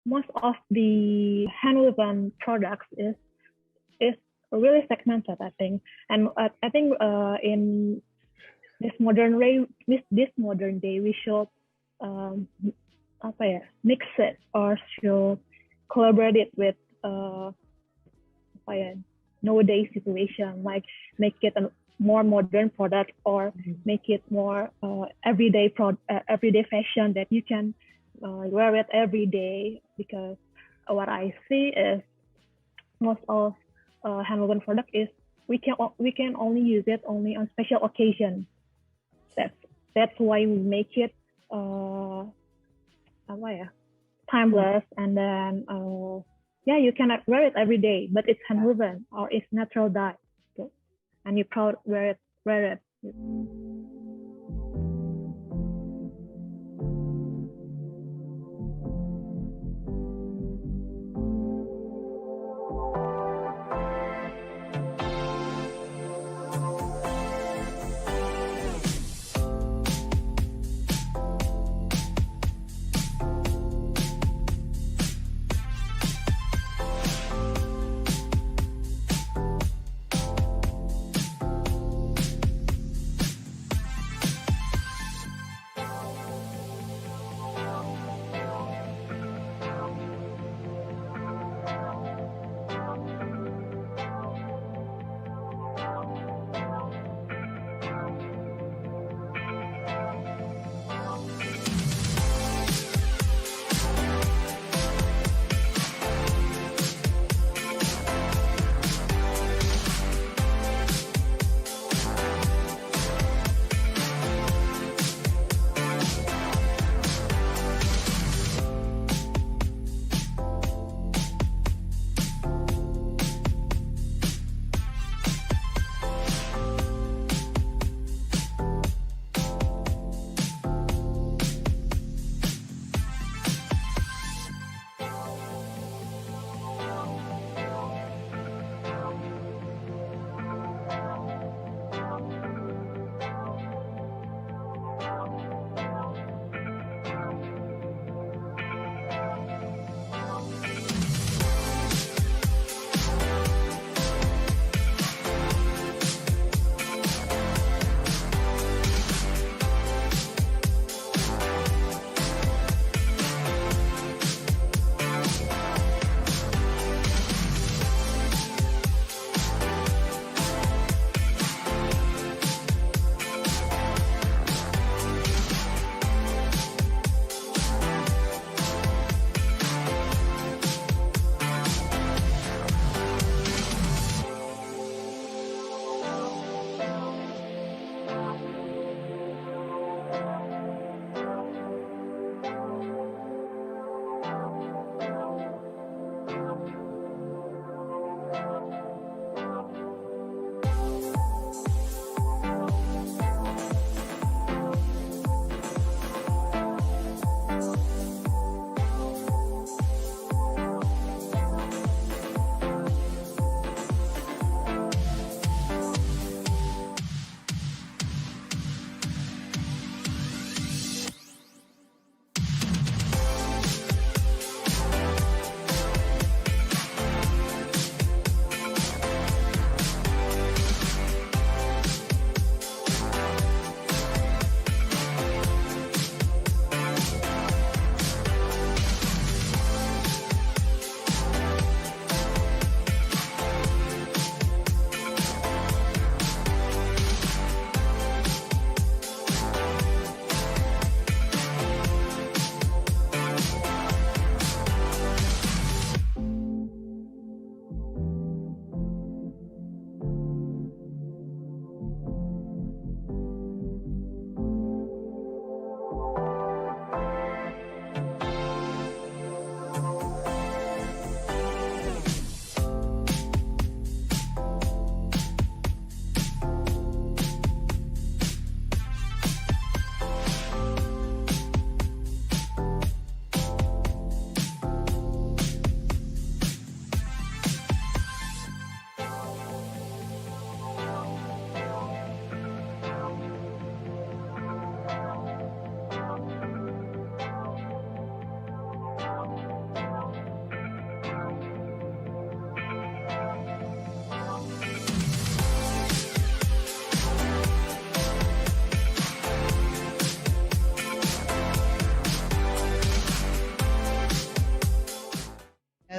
Most of the hand-woven products is really segmented, I think, and I think in this modern day we should mix it or should collaborate it with nowadays situation, like make it a more modern product or make it more everyday fashion that you can wear it every day. Because what I see is most of hand-woven product is we can only use it only on special occasion. That's why we make it timeless, and then you cannot wear it every day, but it's hand-woven or it's natural dye, okay? And you're proud wear it.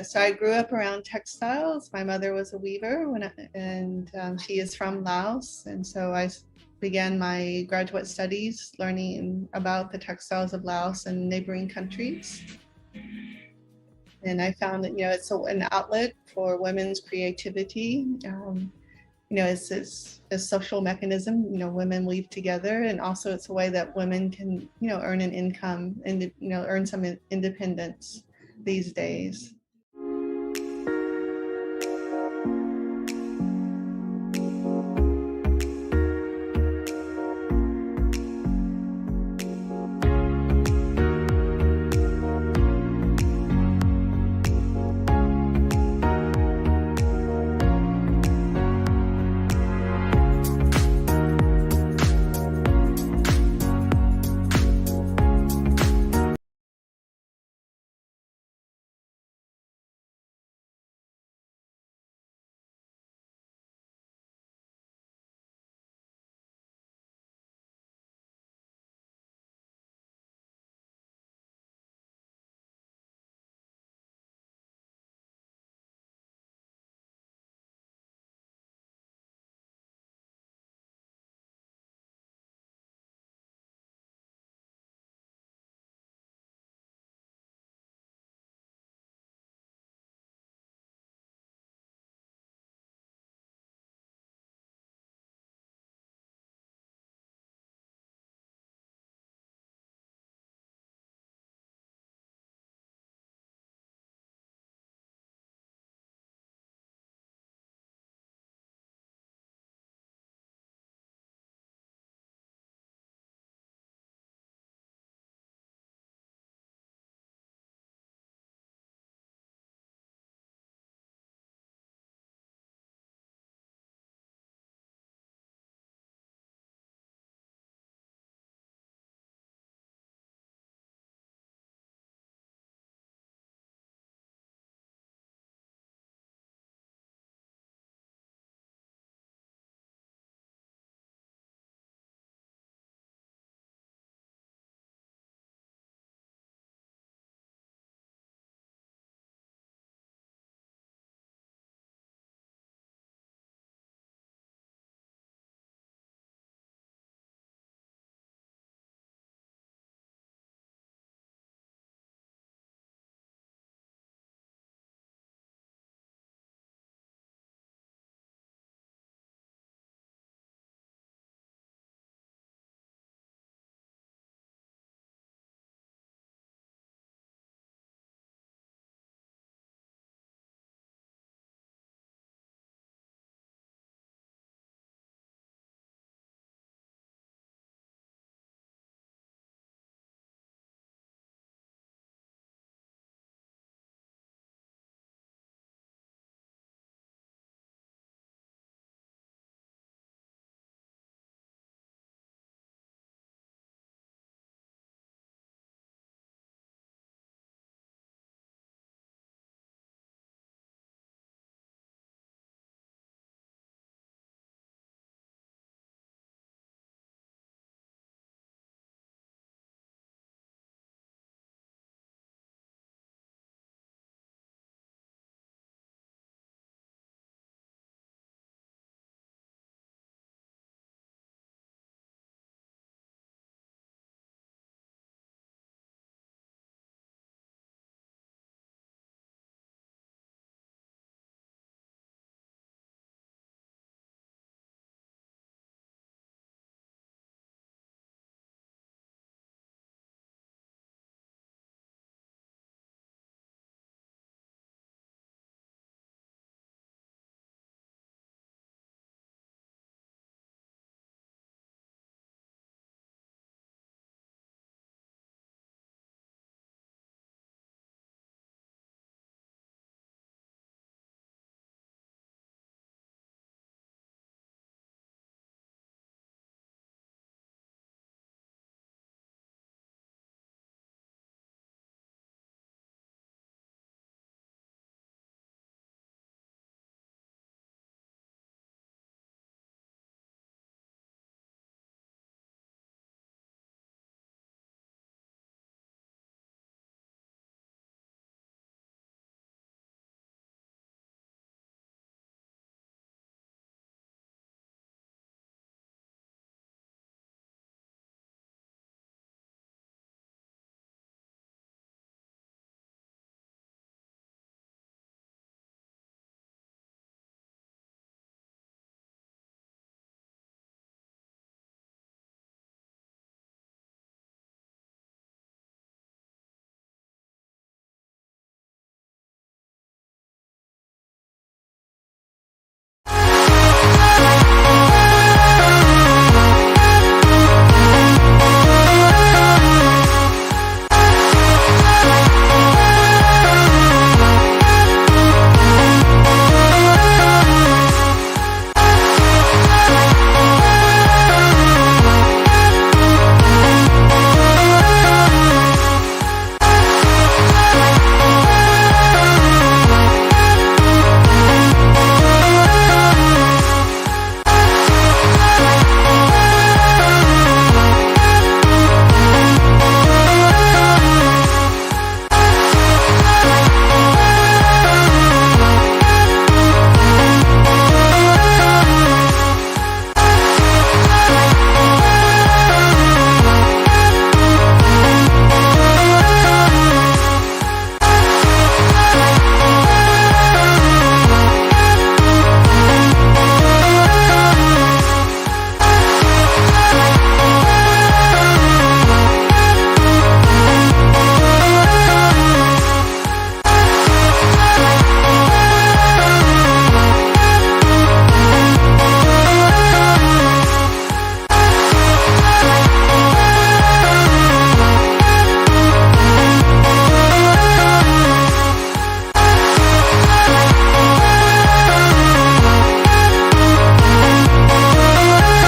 So I grew up around textiles. My mother was a weaver and she is from Laos. And so I began my graduate studies learning about the textiles of Laos and neighboring countries. And I found that, it's an outlet for women's creativity. It's a social mechanism, women weave together, and also it's a way that women can, earn an income and, earn some independence these days.